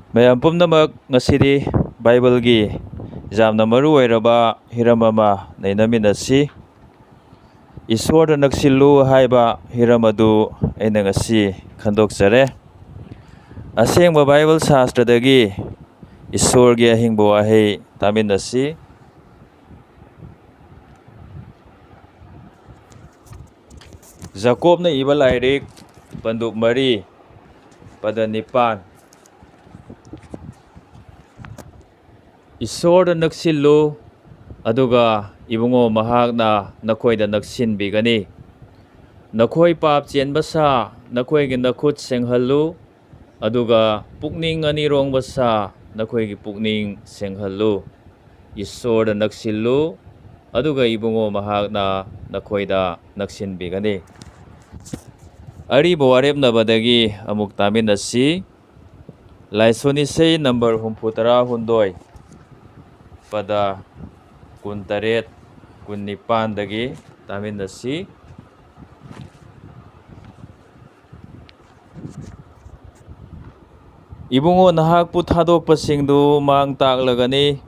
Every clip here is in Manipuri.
ꯃꯌꯥꯝ ꯄꯨꯝꯅꯃꯛ ꯉꯁꯤꯗꯤ ꯕꯥꯏꯕꯜꯒꯤ ꯌꯥꯝꯅ ꯃꯔꯨ ꯑꯣꯏꯔꯕ ꯍꯤꯔꯝ ꯑꯃ ꯅꯩꯅꯃꯤꯟꯅꯁꯤ. ꯏꯁꯣꯔꯗ ꯅꯛꯁꯤꯜꯂꯨ ꯍꯥꯏꯕ ꯍꯤꯔꯝ ꯑꯗꯨ ꯑꯩꯅ ꯉꯁꯤ ꯈꯟꯗꯣꯛꯆꯔꯦ. ꯑꯁꯦꯡꯕ ꯕꯥꯏꯕꯜ ꯁꯥꯁꯇ꯭ꯔꯗꯒꯤ ꯏꯁꯣꯔꯒꯤ ꯑꯍꯤꯡꯕ ꯋꯥꯍꯩ ꯇꯥꯃꯤꯟꯅꯁꯤ. ꯖꯥꯀꯣꯕꯅ ꯏꯕ ꯂꯥꯏꯔꯤꯛ ꯄꯟꯗꯨꯞ 4 ꯄꯗ 9. ꯏꯁꯣꯔꯗ ꯅꯛꯁꯤꯜꯂꯨ ꯑꯗꯨꯒ ꯏꯕꯨꯡꯉꯣ ꯃꯍꯥꯛꯅ ꯅꯈꯣꯏꯗ ꯅꯛꯁꯤꯟꯕꯤꯒꯅꯤ. ꯅꯈꯣꯏ ꯄꯥꯞ ꯆꯦꯟꯕ ꯁꯥ ꯅꯈꯣꯏꯒꯤ ꯅꯈꯨꯠ ꯁꯦꯡꯍꯜꯂꯨ ꯑꯗꯨꯒ ꯄꯨꯛꯅꯤꯡ ꯑꯅꯤꯔꯣꯡꯕ ꯁꯥ ꯅꯈꯣꯏꯒꯤ ꯄꯨꯛꯅꯤꯡ ꯁꯦꯡꯍꯜꯂꯨ. ꯏꯁꯣꯔꯗ ꯅꯛꯁꯤꯜꯂꯨ ꯑꯗꯨꯒ ꯏꯕꯨꯡꯉꯣ ꯃꯍꯥꯛꯅ ꯅꯈꯣꯏꯗ ꯅꯛꯁꯤꯟꯕꯤꯒꯅꯤ. ꯑꯔꯤꯕ ꯋꯥꯔꯦꯞꯅꯕꯗꯒꯤ ꯑꯃꯨꯛ ꯇꯥꯃꯤꯟꯅꯁꯤ. ꯂꯥꯏꯁꯣꯟ ꯏꯁꯩ ꯅꯝꯕꯔ 78 ꯄꯗ 18, 19 ꯇꯥꯃꯤꯟꯅꯁꯤ. ꯏꯕꯨꯡꯉꯣ ꯅꯍꯥꯛꯄꯨ ꯊꯥꯗꯣꯛꯄꯁꯤꯡꯗꯨ ꯃꯥꯡ ꯇꯥꯛꯂꯒꯅꯤ.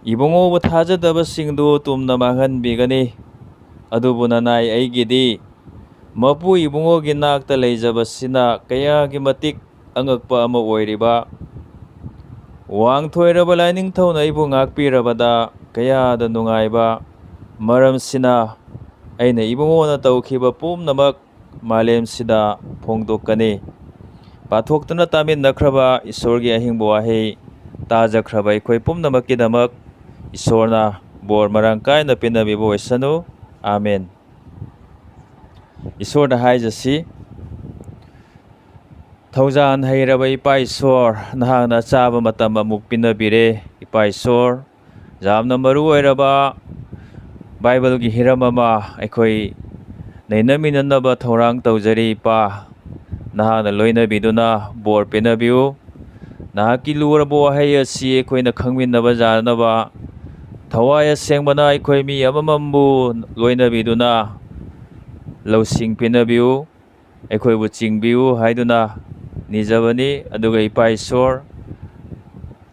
ꯏꯕꯨꯡꯉꯣꯕꯨ ꯊꯥꯖꯗꯕꯁꯤꯡꯗꯨ ꯇꯨꯝꯅ ꯃꯥꯡꯍꯟꯕꯤꯒꯅꯤ. ꯑꯗꯨꯕꯨ ꯅꯅꯥꯏ ꯑꯩꯒꯤꯗꯤ ꯃꯄꯨ ꯏꯕꯨꯡꯉꯣꯒꯤ ꯅꯥꯛꯇ ꯂꯩꯖꯕꯁꯤꯅ ꯀꯌꯥꯒꯤ ꯃꯇꯤꯛ ꯑꯉꯛꯄ ꯑꯃ ꯑꯣꯏꯔꯤꯕ. ꯋꯥꯡꯊꯣꯏꯔꯕ ꯂꯥꯏꯅꯤꯡꯊꯧꯅ ꯑꯩꯕꯨ ꯉꯥꯛꯄꯤꯔꯕꯗ ꯀꯌꯥꯗ ꯅꯨꯡꯉꯥꯏꯕ. ꯃꯔꯝꯁꯤꯅ ꯑꯩꯅ ꯏꯕꯨꯡꯉꯣꯅ ꯇꯧꯈꯤꯕ ꯄꯨꯝꯅꯃꯛ ꯃꯥꯂꯦꯝꯁꯤꯗ ꯐꯣꯡꯗꯣꯛꯀꯅꯤ. ꯄꯥꯊꯣꯛꯇꯨꯅ ꯇꯥꯃꯤꯟꯅꯈ꯭ꯔꯕ ꯏꯁꯣꯔꯒꯤ ꯑꯍꯤꯡꯕ ꯋꯥꯍꯩ ꯇꯥꯖꯈ꯭ꯔꯕ ꯑꯩꯈꯣꯏ ꯄꯨꯝꯅꯃꯛꯀꯤꯗꯃꯛ ꯏꯁꯣꯔꯅ ꯕꯣꯔ ꯃꯔꯥꯡ ꯀꯥꯏꯅ ꯄꯤꯅꯕꯤꯕ ꯑꯣꯏꯁꯅꯨ. ꯑꯥꯃꯦꯟ. ꯏꯁꯣꯔꯗ ꯍꯥꯏꯖꯁꯤ. ꯊꯧꯖꯥꯟ ꯍꯩꯔꯕ ꯏꯄꯥ ꯏꯁꯣꯔ, ꯅꯍꯥꯛꯅ ꯑꯆꯥꯕ ꯃꯇꯝ ꯑꯃꯨꯛ ꯄꯤꯅꯕꯤꯔꯦ. ꯏꯄꯥ ꯏꯁꯣꯔ, ꯌꯥꯝꯅ ꯃꯔꯨ ꯑꯣꯏꯔꯕ ꯕꯥꯏꯕꯜꯒꯤ ꯍꯤꯔꯝ ꯑꯃ ꯑꯩꯈꯣই ꯅꯩꯅꯃꯤꯟꯅꯅꯕ ꯊꯧꯔꯥꯡ ꯇꯧꯖꯔꯤ. ꯏꯄꯥ, ꯅꯍꯥꯛꯅ ꯂꯣꯏꯅꯕꯤꯗꯨꯅ ꯕꯣꯔ ꯄꯤꯅꯕꯤꯌꯨ. ꯅꯍꯥꯛꯀꯤ ꯂꯨꯔꯕ ꯋꯥꯍꯩ ꯑꯁꯤ ꯑꯩꯈꯣꯏꯅ ꯈꯪꯃꯤꯟꯅꯕ ꯌꯥꯅꯕ ꯊꯋꯥꯏ ꯑꯁꯦꯡꯕꯅ ꯑꯩꯈꯣꯏ ꯃꯤ ꯑꯃꯃꯝꯕꯨ ꯂꯣꯏꯅꯕꯤꯗꯨꯅ ꯂꯧꯁꯤꯡ ꯄꯤꯅꯕꯤꯌꯨ. ꯑꯩꯈꯣꯏꯕꯨ ꯆꯤꯡꯕꯤꯌꯨ ꯍꯥꯏꯗꯨꯅ ꯅꯤꯖꯕꯅꯤ. ꯑꯗꯨꯒ ꯏꯄꯥ ꯏꯁꯣꯔ,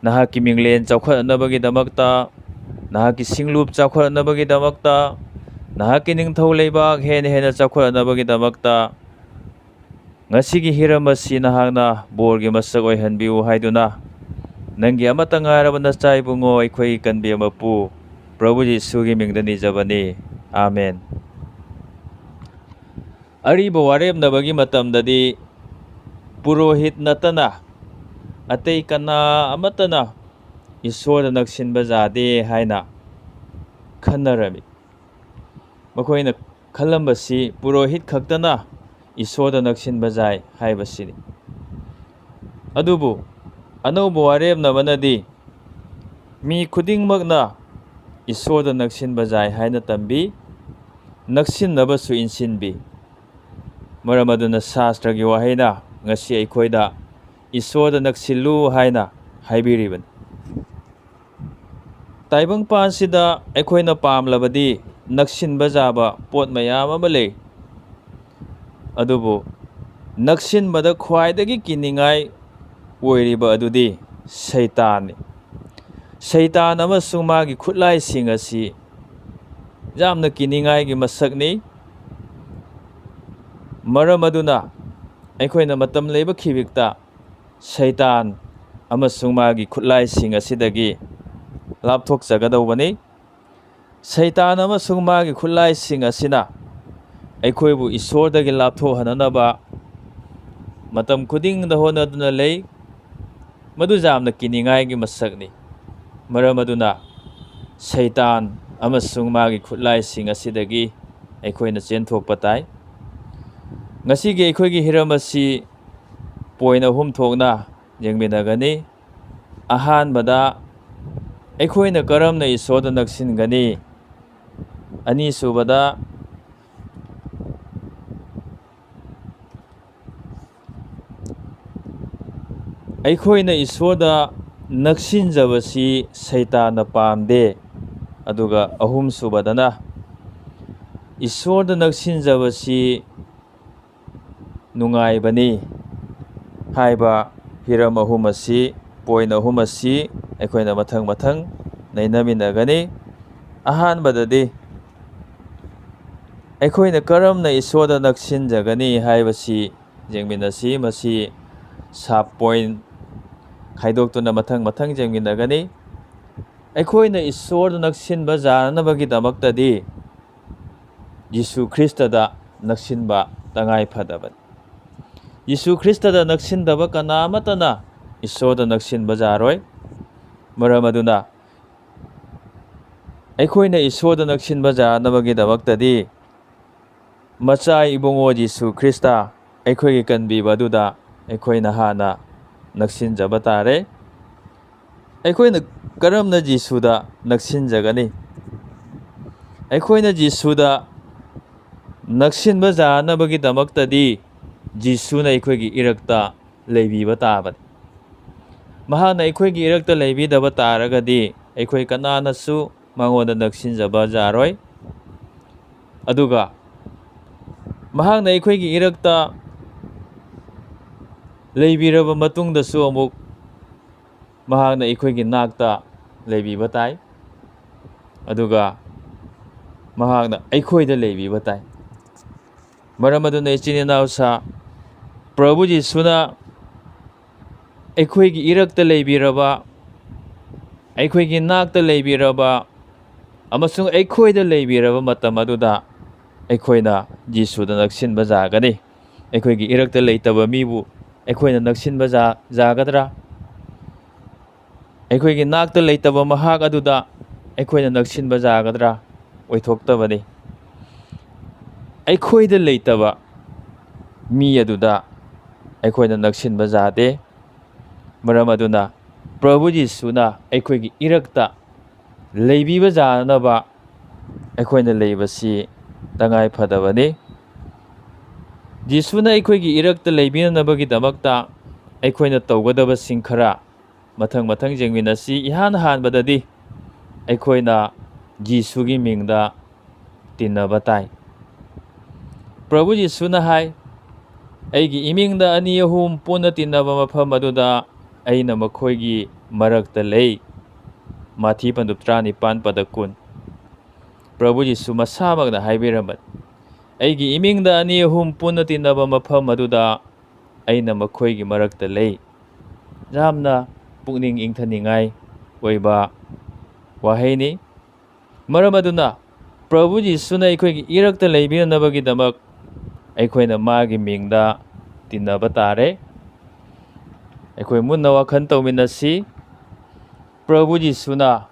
ꯅꯍꯥꯛꯀꯤ ꯃꯤꯡꯂꯦꯟ ꯆꯥꯎꯈꯠꯅꯕꯒꯤꯗꯃꯛꯇ, ꯅꯍꯥꯛꯀꯤ ꯁꯤꯡꯂꯨꯞ ꯆꯥꯎꯈꯠꯅꯕꯒꯤꯗꯃꯛꯇ, ꯅꯍꯥꯛꯀꯤ ꯅꯤꯡꯊꯧ ꯂꯩꯕꯥꯛ ꯍꯦꯟꯅ ꯍꯦꯟꯅ ꯆꯥꯎꯈꯠꯅꯕꯒꯤꯗꯃꯛꯇ ꯉꯁꯤꯒꯤ ꯍꯤꯔꯝ ꯑꯁꯤ ꯅꯍꯥꯛꯅ ꯕꯣꯔꯒꯤ ꯃꯁꯛ ꯑꯣꯏꯍꯟꯕꯤꯌꯨ ꯍꯥꯏꯗꯨꯅ ꯅꯪꯒꯤ ꯑꯃꯠꯇ ꯉꯥꯏꯔꯕ ꯅꯆꯥ ꯏꯕꯨꯡꯉꯣ ꯑꯩꯈꯣꯏꯒꯤ ꯀꯟꯕꯤ ꯃꯄꯨ ꯄ꯭ꯔꯚꯨ ꯖꯤꯁꯨꯒꯤ ꯃꯤꯡꯗ ꯅꯤꯖꯕꯅꯤ. ꯑꯥꯃꯦꯟ. ꯑꯔꯤꯕ ꯋꯥꯔꯦꯞꯅꯕꯒꯤ ꯃꯇꯝꯗꯗꯤ ꯄꯨꯔꯣꯍꯤꯠ ꯅꯠꯇꯅ ꯑꯇꯩ ꯀꯅꯥ ꯑꯃꯠꯇꯅ ꯏꯁꯣꯔꯗ ꯅꯛꯁꯤꯟꯕ ꯌꯥꯗꯦ ꯍꯥꯏꯅ ꯈꯟꯅꯔꯝꯃꯤ. ꯃꯈꯣꯏꯅ ꯈꯜꯂꯝꯕꯁꯤ ꯄꯨꯔꯣꯍꯤꯠ ꯈꯛꯇꯅ ꯏꯁꯣꯔꯗ ꯅꯛꯁꯤꯟꯕ ꯌꯥꯏ ꯍꯥꯏꯕꯁꯤꯅꯤ. ꯑꯗꯨꯕꯨ ꯑꯅꯧꯕ ꯋꯥꯔꯦꯞꯅꯕꯅꯗꯤ ꯃꯤ ꯈꯨꯗꯤꯡꯃꯛꯅ ꯏꯁꯣꯔꯗ ꯅꯛꯁꯤꯟꯕ ꯌꯥꯏ ꯍꯥꯏꯅ ꯇꯝꯕꯤ, ꯅꯛꯁꯤꯟꯅꯕꯁꯨ ꯏꯟꯁꯤꯟꯕꯤ. ꯃꯔꯝ ꯑꯗꯨꯅ ꯁꯥꯁꯇ꯭ꯔꯒꯤ ꯋꯥꯍꯩꯅ ꯉꯁꯤ ꯑꯩꯈꯣꯏꯗ ꯏꯁꯣꯔꯗ ꯅꯛꯁꯤꯜꯂꯨ ꯍꯥꯏꯅ ꯍꯥꯏꯕꯤꯔꯤꯕꯅꯤ. ꯇꯥꯏꯕꯪꯄꯥꯟꯁꯤꯗ ꯑꯩꯈꯣꯏꯅ ꯄꯥꯝꯂꯕꯗꯤ ꯅꯛꯁꯤꯟꯕ ꯌꯥꯕ ꯄꯣꯠ ꯃꯌꯥꯝ ꯑꯃ ꯂꯩ. ꯑꯗꯨꯕꯨ ꯅꯛꯁꯤꯟꯕꯗ ꯈ꯭ꯋꯥꯏꯗꯒꯤ ꯀꯤꯅꯤꯡꯉꯥꯏ ꯑꯣꯏꯔꯤꯕ ꯑꯗꯨꯗꯤ ꯁꯩꯇꯥꯟꯅꯤ. ꯁꯩꯇꯥꯟ ꯑꯃꯁꯨꯡ ꯃꯥꯒꯤ ꯈꯨꯠꯂꯥꯏꯁꯤꯡ ꯑꯁꯤ ꯌꯥꯝꯅ ꯀꯤꯅꯤꯡꯉꯥꯏꯒꯤ ꯃꯁꯛꯅꯤ. ꯃꯔꯝ ꯑꯗꯨꯅ ꯑꯩꯈꯣꯏꯅ ꯃꯇꯝ ꯂꯩꯕ ꯈꯤꯕꯤꯛꯇ ꯁꯩꯇꯥꯟ ꯑꯃꯁꯨꯡ ꯃꯥꯒꯤ ꯈꯨꯠꯂꯥꯏꯁꯤꯡ ꯑꯁꯤꯗꯒꯤ ꯂꯥꯞꯊꯣꯛꯆꯒꯗꯧꯕꯅꯤ. ꯁꯩꯇꯥꯟ ꯑꯃꯁꯨꯡ ꯃꯥꯒꯤ ꯈꯨꯠꯂꯥꯏꯁꯤꯡ ꯑꯁꯤꯅ ꯑꯩꯈꯣꯏꯕꯨ ꯏꯁꯣꯔꯗꯒꯤ ꯂꯥꯞꯊꯣꯛꯍꯟꯅꯅꯕ ꯃꯇꯝ ꯈꯨꯗꯤꯡꯗ ꯍꯣꯠꯅꯗꯨꯅ ꯂꯩ. ꯃꯗꯨ ꯌꯥꯝꯅ ꯀꯤꯅꯤꯡꯉꯥꯏꯒꯤ ꯃꯁꯛꯅꯤ. ꯃꯔꯝ ꯑꯗꯨꯅ ꯁꯩꯇꯥꯟ ꯑꯃꯁꯨꯡ ꯃꯥꯒꯤ ꯈꯨꯠꯂꯥꯏꯁꯤꯡ ꯑꯁꯤꯗꯒꯤ ꯑꯩꯈꯣꯏꯅ ꯆꯦꯟꯊꯣꯛꯄ ꯇꯥꯏ. ꯉꯁꯤꯒꯤ ꯑꯩꯈꯣꯏꯒꯤ ꯍꯤꯔꯝ ꯑꯁꯤ ꯄꯣꯏꯟ 3 ꯊꯣꯛꯅ ꯌꯦꯡꯃꯤꯟꯅꯒꯅꯤ. ꯑꯍꯥꯟꯕꯗ ꯑꯩꯈꯣꯏꯅ ꯀꯔꯝꯅ ꯏꯁꯣꯔꯗ ꯅꯛꯁꯤꯟꯒꯅꯤ? ꯑꯅꯤꯁꯨꯕꯗ ꯑꯩꯈꯣꯏꯅ ꯏꯁꯣꯔꯗ ꯅꯛꯁꯤꯟꯖꯕꯁꯤ ꯁꯩꯇꯥꯟꯅ ꯄꯥꯝꯗꯦ. ꯑꯗꯨꯒ ꯑꯍꯨꯝꯁꯨꯕꯗꯅ ꯏꯁꯣꯔꯗ ꯅꯛꯁꯤꯟꯖꯕꯁꯤ ꯅꯨꯡꯉꯥꯏꯕꯅꯤ ꯍꯥꯏꯕ ꯍꯤꯔꯝ ꯑꯍꯨꯝ ꯑꯁꯤ ꯄꯣꯏꯟ ꯑꯍꯨꯝ ꯑꯁꯤ ꯑꯩꯈꯣꯏꯅ ꯃꯊꯪ ꯃꯊꯪ ꯅꯩꯅꯃꯤꯟꯅꯒꯅꯤ꯫ ꯑꯍꯥꯟꯕꯗꯗꯤ ꯑꯩꯈꯣꯏꯅ ꯀꯔꯝꯅ ꯏꯁꯣꯔꯗ ꯅꯛꯁꯤꯟꯖꯒꯅꯤ ꯍꯥꯏꯕꯁꯤ ꯌꯦꯡꯃꯤꯟꯅꯁꯤ꯫ ꯃꯁꯤ ꯁꯕ ꯄꯣꯏꯟ ꯈꯥꯏꯗꯣꯛꯇꯨꯅ ꯃꯊꯪ ꯃꯊꯪ ꯌꯦꯡꯃꯤꯟꯅꯒꯅꯤ꯫ ꯑꯩꯈꯣꯏꯅ ꯏꯁꯣꯔꯗ ꯅꯛꯁꯤꯟꯕ ꯌꯥꯅꯕꯒꯤꯗꯃꯛꯇꯗꯤ ꯌꯤꯁꯨ ꯈ꯭ꯔꯤꯁꯇꯗ ꯅꯛꯁꯤꯟꯕ ꯇꯉꯥꯏ ꯐꯗꯕꯅꯤ꯫ ꯌꯤꯁꯨ ꯈ꯭ꯔꯤꯁꯇꯗ ꯅꯛꯁꯤꯟꯗꯕ ꯀꯅꯥ ꯑꯃꯠꯇꯅ ꯏꯁꯣꯔꯗ ꯅꯛꯁꯤꯟꯕ ꯌꯥꯔꯣꯏ꯫ ꯃꯔꯝ ꯑꯗꯨꯅ ꯑꯩꯈꯣꯏꯅ ꯏꯁꯣꯔꯗ ꯅꯛꯁꯤꯟꯕ ꯌꯥꯅꯕꯒꯤꯗꯃꯛꯇꯗꯤ ꯃꯆꯥ ꯏꯕꯨꯡꯉꯣ ꯌꯤꯁꯨ ꯈ꯭ꯔꯤꯁꯇ ꯑꯩꯈꯣꯏꯒꯤ ꯀꯟꯕꯤꯕ ꯑꯗꯨꯗ ꯑꯩꯈꯣꯏꯅ ꯍꯥꯟꯅ ꯅꯛꯁꯤꯟꯖꯕ ꯇꯥꯔꯦ꯫ ꯑꯩꯈꯣꯏꯅ ꯀꯔꯝꯅ ꯌꯤꯁꯨꯗ ꯅꯛꯁꯤꯟꯖꯒꯅꯤ? ꯑꯩꯈꯣꯏꯅ ꯌꯤꯁꯨꯗ ꯅꯛꯁꯤꯟꯕ ꯌꯥꯅꯕꯒꯤꯗꯃꯛꯇꯗꯤ ꯌꯤꯁꯨꯅ ꯑꯩꯈꯣꯏꯒꯤ ꯏꯔꯛꯇ ꯂꯩꯕꯤꯕ ꯇꯥꯕꯅꯤ꯫ ꯃꯍꯥꯛꯅ ꯑꯩꯈꯣꯏꯒꯤ ꯏꯔꯛꯇ ꯂꯩꯕꯤꯗꯕ ꯇꯥꯔꯒꯗꯤ ꯑꯩꯈꯣꯏ ꯀꯅꯥꯅꯁꯨ ꯃꯉꯣꯟꯗ ꯅꯛꯁꯤꯟꯖꯕ ꯌꯥꯔꯣꯏ꯫ ꯑꯗꯨꯒ ꯃꯍꯥꯛꯅ ꯑꯩꯈꯣꯏꯒꯤ ꯏꯔꯛꯇ ꯂꯩꯕꯤꯔꯕ ꯃꯇꯨꯡꯗꯁꯨ ꯑꯃꯨꯛ ꯃꯍꯥꯛꯅ ꯑꯩꯈꯣꯏꯒꯤ ꯅꯥꯛꯇ ꯂꯩꯕꯤꯕ ꯇꯥꯏ꯫ ꯑꯗꯨꯒ ꯃꯍꯥꯛꯅ ꯑꯩꯈꯣꯏꯗ ꯂꯩꯕꯤꯕ ꯇꯥꯏ꯫ ꯃꯔꯝ ꯑꯗꯨꯅ ꯏꯆꯤꯟ ꯏꯅꯥꯎꯁꯥ, ꯄ꯭ꯔꯚꯨ ꯌꯤꯁꯨꯅ ꯑꯩꯈꯣꯏꯒꯤ ꯏꯔꯛꯇ ꯂꯩꯕꯤꯔꯕ, ꯑꯩꯈꯣꯏꯒꯤ ꯅꯥꯛꯇ ꯂꯩꯕꯤꯔꯕ ꯑꯃꯁꯨꯡ ꯑꯩꯈꯣꯏꯗ ꯂꯩꯕꯤꯔꯕ ꯃꯇꯝ ꯑꯗꯨꯗ ꯑꯩꯈꯣꯏꯅ ꯌꯤꯁꯨꯗ ꯅꯛꯁꯤꯟꯕ ꯌꯥꯒꯅꯤ꯫ ꯑꯩꯈꯣꯏꯒꯤ ꯏꯔꯛꯇ ꯂꯩꯇꯕ ꯃꯤꯕꯨ ꯑꯩꯈꯣꯏꯅ ꯅꯛꯁꯤꯟꯕ ꯌꯥꯒꯗ꯭ꯔꯥ? ꯑꯩꯈꯣꯏꯒꯤ ꯅꯥꯛꯇ ꯂꯩꯇꯕ ꯃꯍꯥꯛ ꯑꯗꯨꯗ ꯑꯩꯈꯣꯏꯅ ꯅꯛꯁꯤꯟꯕ ꯌꯥꯒꯗ꯭ꯔꯥ? ꯑꯣꯏꯊꯣꯛꯇꯕꯅꯤ꯫ ꯑꯩꯈꯣꯏꯗ ꯂꯩꯇꯕ ꯃꯤ ꯑꯗꯨꯗ ꯑꯩꯈꯣꯏꯅ ꯅꯛꯁꯤꯟꯕ ꯌꯥꯗꯦ꯫ ꯃꯔꯝ ꯑꯗꯨꯅ ꯄ꯭ꯔꯚꯨ ꯌꯤꯁꯨꯅ ꯑꯩꯈꯣꯏꯒꯤ ꯏꯔꯛꯇ ꯂꯩꯕꯤꯕ ꯌꯥꯅꯕ ꯑꯩꯈꯣꯏꯅ ꯂꯩꯕꯁꯤ ꯇꯉꯥꯏ ꯐꯗꯕꯅꯤ꯫ ꯌꯤꯁꯨꯅ ꯑꯩꯈꯣꯏꯒꯤ ꯏꯔꯛꯇ ꯂꯩꯕꯤꯅꯕꯒꯤꯗꯃꯛꯇ ꯑꯩꯈꯣꯏꯅ ꯇꯧꯒꯗꯕꯁꯤꯡ ꯈꯔ ꯃꯊꯪ ꯃꯊꯪ ꯌꯦꯡꯃꯤꯟꯅꯁꯤ꯫ ꯏꯍꯥꯟ ꯍꯥꯟꯕꯗꯗꯤ ꯑꯩꯈꯣꯏꯅ ꯌꯤꯁꯨꯒꯤ ꯃꯤꯡꯗ ꯇꯤꯟꯅꯕ ꯇꯥꯏ꯫ ꯄ꯭ꯔꯚꯨ ꯌꯤꯁꯨꯅ ꯍꯥꯏ, ꯑꯩꯒꯤ ꯏꯃꯤꯡꯗ ꯑꯅꯤ ꯑꯍꯨꯝ ꯄꯨꯟꯅ ꯇꯤꯟꯅꯕ ꯃꯐꯝ ꯑꯗꯨꯗ ꯑꯩꯅ ꯃꯈꯣꯏꯒꯤ ꯃꯔꯛꯇ ꯂꯩ꯫ ꯃꯥꯊꯤ 19:10꯫ ꯄ꯭ꯔꯚꯨ ꯌꯤꯁꯨ ꯃꯁꯥꯃꯛꯅ ꯍꯥꯏꯕꯤꯔꯝꯕꯅꯤ, ꯑꯩꯒꯤ ꯏꯃꯤꯡꯗ ꯑꯅꯤ ꯑꯍꯨꯝ ꯄꯨꯟꯅ ꯇꯤꯟꯅꯕ ꯃꯐꯝ ꯑꯗꯨꯗ ꯑꯩꯅ ꯃꯈꯣꯏꯒꯤ ꯃꯔꯛꯇ ꯂꯩ꯫ ꯌꯥꯝꯅ ꯄꯨꯛꯅꯤꯡ ꯏꯪꯊꯅꯤꯡꯉꯥꯏ ꯑꯣꯏꯕ ꯋꯥꯍꯩꯅꯤ꯫ ꯃꯔꯝ ꯑꯗꯨꯅ ꯄ꯭ꯔꯚꯨ ꯌꯤꯁꯨꯅ ꯑꯩꯈꯣꯏꯒꯤ ꯏꯔꯛꯇ ꯂꯩꯕꯤꯅꯕꯒꯤꯗꯃꯛ ꯑꯩꯈꯣꯏꯅ ꯃꯥꯒꯤ ꯃꯤꯡꯗ ꯇꯤꯟꯅꯕ ꯇꯥꯔꯦ꯫ ꯑꯩꯈꯣꯏ ꯃꯨꯟꯅ ꯋꯥꯈꯜ ꯇꯧꯃꯤꯟꯅꯁꯤ꯫ ꯄ꯭ꯔꯚꯨ ꯌꯤꯁꯨꯅ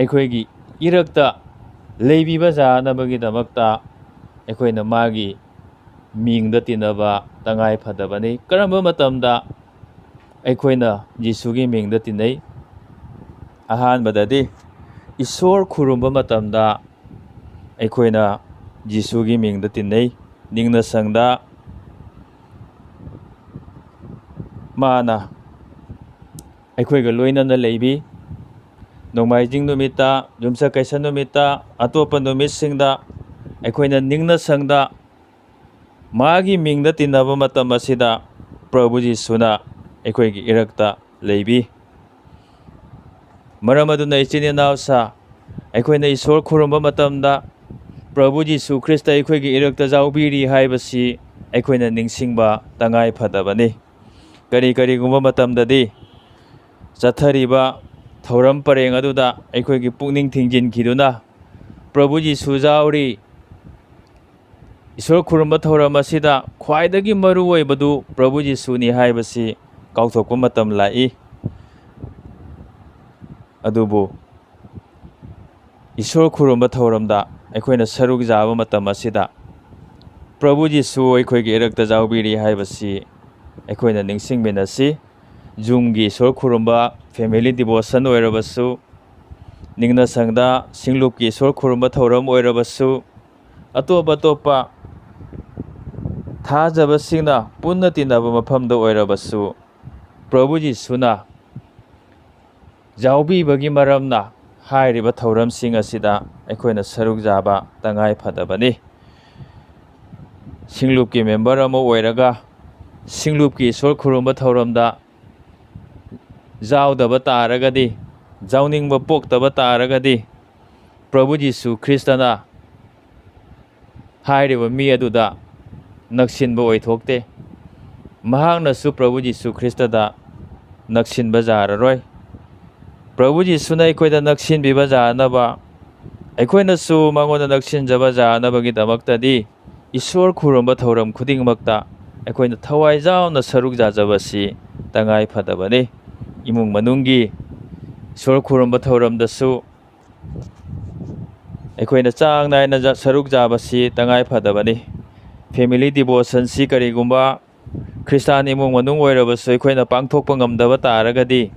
ꯑꯩꯈꯣꯏꯒꯤ ꯏꯔꯛꯇ ꯂꯩꯕꯤꯕ ꯌꯥꯅꯕꯒꯤꯗꯃꯛꯇ ꯑꯩꯈꯣꯏꯅ ꯃꯥꯒꯤ ꯃꯤꯡꯗ ꯇꯤꯟꯅꯕ ꯇꯉꯥꯏ ꯐꯗꯕꯅꯤ꯫ ꯀꯔꯝꯕ ꯃꯇꯝꯗ ꯑꯩꯈꯣꯏꯅ ꯌꯤꯁꯨꯒꯤ ꯃꯤꯡꯗ ꯇꯤꯟꯅꯩ? ꯑꯍꯥꯟꯕꯗꯗꯤ ꯏꯁꯣꯔ ꯈꯨꯔꯨꯝꯕ ꯃꯇꯝꯗ ꯑꯩꯈꯣꯏꯅ ꯌꯤꯁꯨꯒꯤ ꯃꯤꯡꯗ ꯇꯤꯟꯅꯩ꯫ ꯅꯤꯡꯅꯁꯪꯗ ꯃꯥꯅ ꯑꯩꯈꯣꯏꯒ ꯂꯣꯏꯅꯅ ꯂꯩꯕꯤ꯫ ꯅꯣꯡꯃꯥꯏꯖꯤꯡ ꯅꯨꯃꯤꯠꯇ, ꯌꯨꯝꯁꯀꯩꯁ ꯅꯨꯃꯤꯠꯇ, ꯑꯇꯣꯞꯄ ꯅꯨꯃꯤꯠꯁꯤꯡꯗ ꯑꯩꯈꯣꯏꯅ ꯅꯤꯡꯅꯁꯪꯗ ꯃꯥꯒꯤ ꯃꯤꯡꯗ ꯇꯤꯟꯅꯕ ꯃꯇꯝ ꯑꯁꯤꯗ ꯄ꯭ꯔꯚꯨ ꯌꯤꯁꯨꯅ ꯑꯩꯈꯣꯏꯒꯤ ꯏꯔꯛꯇ ꯂꯩꯕꯤ꯫ ꯃꯔꯝ ꯑꯗꯨꯅ ꯏꯆꯤꯟ ꯏꯅꯥꯎꯁꯥ, ꯑꯩꯈꯣꯏꯅ ꯏꯁꯣꯔ ꯈꯨꯔꯨꯝꯕ ꯃꯇꯝꯗ ꯄ꯭ꯔꯚꯨ ꯌꯤꯁꯨ ꯈ꯭ꯔꯤꯁꯇ ꯑꯩꯈꯣꯏꯒꯤ ꯏꯔꯛꯇ ꯌꯥꯎꯕꯤꯔꯤ ꯍꯥꯏꯕꯁꯤ ꯑꯩꯈꯣꯏꯅ ꯅꯤꯡꯁꯤꯡꯕ ꯇꯉꯥꯏ ꯐꯗꯕꯅꯤ꯫ ꯀꯔꯤꯒꯨꯝꯕ ꯃꯇꯝꯗꯗꯤ ꯆꯠꯊꯔꯤꯕ ꯊꯧꯔꯝ ꯄꯔꯦꯡ ꯑꯗꯨꯗ ꯑꯩꯈꯣꯏꯒꯤ ꯄꯨꯛꯅꯤꯡ ꯊꯤꯡꯖꯤꯟꯈꯤꯗꯨꯅ ꯄ꯭ꯔꯚꯨ ꯌꯤꯁꯨ ꯌꯥꯎꯔꯤ, ꯏꯁꯣꯔ ꯈꯨꯔꯨꯝꯕ ꯊꯧꯔꯝ ꯑꯁꯤꯗ ꯈ꯭ꯋꯥꯏꯗꯒꯤ ꯃꯔꯨꯑꯣꯏꯕꯗꯨ ꯄ꯭ꯔꯚꯨ ꯌꯤꯁꯨꯅꯤ ꯍꯥꯏꯕꯁꯤ ꯀꯥꯎꯊꯣꯛꯄ ꯃꯇꯝ ꯂꯥꯛꯏ꯫ ꯑꯗꯨꯕꯨ ꯏꯁꯣꯔ ꯈꯨꯔꯨꯝꯕ ꯊꯧꯔꯝꯗ ꯑꯩꯈꯣꯏꯅ ꯁꯔꯨꯛ ꯌꯥꯕ ꯃꯇꯝ ꯑꯁꯤꯗ ꯄ꯭ꯔꯚꯨ ꯌꯤꯁꯨ ꯑꯩꯈꯣꯏꯒꯤ ꯏꯔꯛꯇ ꯌꯥꯎꯕꯤꯔꯤ ꯍꯥꯏꯕꯁꯤ ꯑꯩꯈꯣꯏꯅ ꯅꯤꯡꯁꯤꯡꯃꯤꯟꯅꯁꯤ꯫ ꯖꯨꯝꯒꯤ ꯏꯁꯣꯔ ꯈꯨꯔꯨꯝꯕ ꯐꯦꯃꯤꯂꯤ ꯗꯤꯚꯣꯁꯟ ꯑꯣꯏꯔꯕꯁꯨ, ꯅꯤꯡꯅꯁꯪꯗ ꯁꯤꯡꯂꯨꯞꯀꯤ ꯏꯁꯣꯔ ꯈꯨꯔꯨꯝꯕ ꯊꯧꯔꯝ ꯑꯣꯏꯔꯕꯁꯨ, ꯑꯇꯣꯞ ꯑꯇꯣꯞꯄ ꯊꯥꯖꯕꯁꯤꯡꯅ ꯄꯨꯟꯅ ꯇꯤꯟꯅꯕ ꯃꯐꯝꯗ ꯑꯣꯏꯔꯕꯁꯨ ꯄ꯭ꯔꯚꯨ ꯌꯤꯁꯨꯅ ꯌꯥꯎꯕꯤꯕꯒꯤ ꯃꯔꯝꯅ ꯍꯥꯏꯔꯤꯕ ꯊꯧꯔꯝꯁꯤꯡ ꯑꯁꯤꯗ ꯑꯩꯈꯣꯏꯅ ꯁꯔꯨꯛ ꯌꯥꯕ ꯇꯉꯥꯏ ꯐꯗꯕꯅꯤ꯫ ꯁꯤꯡꯂꯨꯞꯀꯤ ꯃꯦꯝꯕꯔ ꯑꯃ ꯑꯣꯏꯔꯒ ꯁꯤꯡꯂꯨꯞꯀꯤ ꯏꯁꯣꯔ ꯈꯨꯔꯨꯝꯕ ꯊꯧꯔꯝꯗ ꯌꯥꯎꯗꯕ ꯇꯥꯔꯒꯗꯤ, ꯌꯥꯎꯅꯤꯡꯕ ꯄꯣꯛꯇꯕ ꯇꯥꯔꯒꯗꯤ, ꯄ꯭ꯔꯚꯨ ꯖꯤꯁꯨ ꯈ꯭ꯔꯤꯁꯇꯅ ꯍꯥꯏꯔꯤꯕ ꯃꯤ ꯑꯗꯨꯗ ꯅꯛꯁꯤꯟꯕ ꯑꯣꯏꯊꯣꯛꯇꯦ꯫ ꯃꯍꯥꯛꯅꯁꯨ ꯄ꯭ꯔꯚꯨ ꯖꯤꯁꯨ ꯈ꯭ꯔꯤꯁꯇꯗ ꯅꯛꯁꯤꯟꯕ ꯌꯥꯔꯔꯣꯏ꯫ ꯄ꯭ꯔꯚꯨ ꯖꯤꯁꯨꯅ ꯑꯩꯈꯣꯏꯗ ꯅꯛꯁꯤꯟꯕꯤꯕ ꯌꯥꯅꯕ, ꯑꯩꯈꯣꯏꯅꯁꯨ ꯃꯉꯣꯟꯗ ꯅꯛꯁꯤꯟꯖꯕ ꯌꯥꯅꯕꯒꯤꯗꯃꯛꯇꯗꯤ ꯏꯁꯣꯔ ꯈꯨꯔꯨꯝꯕ ꯊꯧꯔꯝ ꯈꯨꯗꯤꯡꯃꯛꯇ ꯑꯩꯈꯣꯏꯅ ꯊꯋꯥꯏ ꯌꯥꯎꯅ ꯁꯔꯨꯛ ꯌꯥꯖꯕꯁꯤ ꯇꯉꯥꯏ ꯐꯗꯕꯅꯤ꯫ ꯏꯃꯨꯡ ꯃꯅꯨꯡꯒꯤ ꯏꯁꯣꯔ ꯈꯨꯔꯨꯝꯕ ꯊꯧꯔꯝꯗꯁꯨ ꯑꯩꯈꯣꯏꯅ ꯆꯥꯡ ꯅꯥꯏꯅ ꯁꯔꯨꯛ ꯌꯥꯕꯁꯤ ꯇꯉꯥꯏ ꯐꯗꯕꯅꯤ꯫ ꯐꯦꯃꯤꯂꯤ ꯗꯤꯚꯣꯁꯟꯁꯤ ꯀꯔꯤꯒꯨꯝꯕ ꯈ꯭ꯔꯤꯁꯇꯥꯟ ꯏꯃꯨꯡ ꯃꯅꯨꯡ ꯑꯣꯏꯔꯕꯁꯨ ꯑꯩꯈꯣꯏꯅ ꯄꯥꯡꯊꯣꯛꯄ ꯉꯝꯗꯕ ꯇꯥꯔꯒꯗꯤ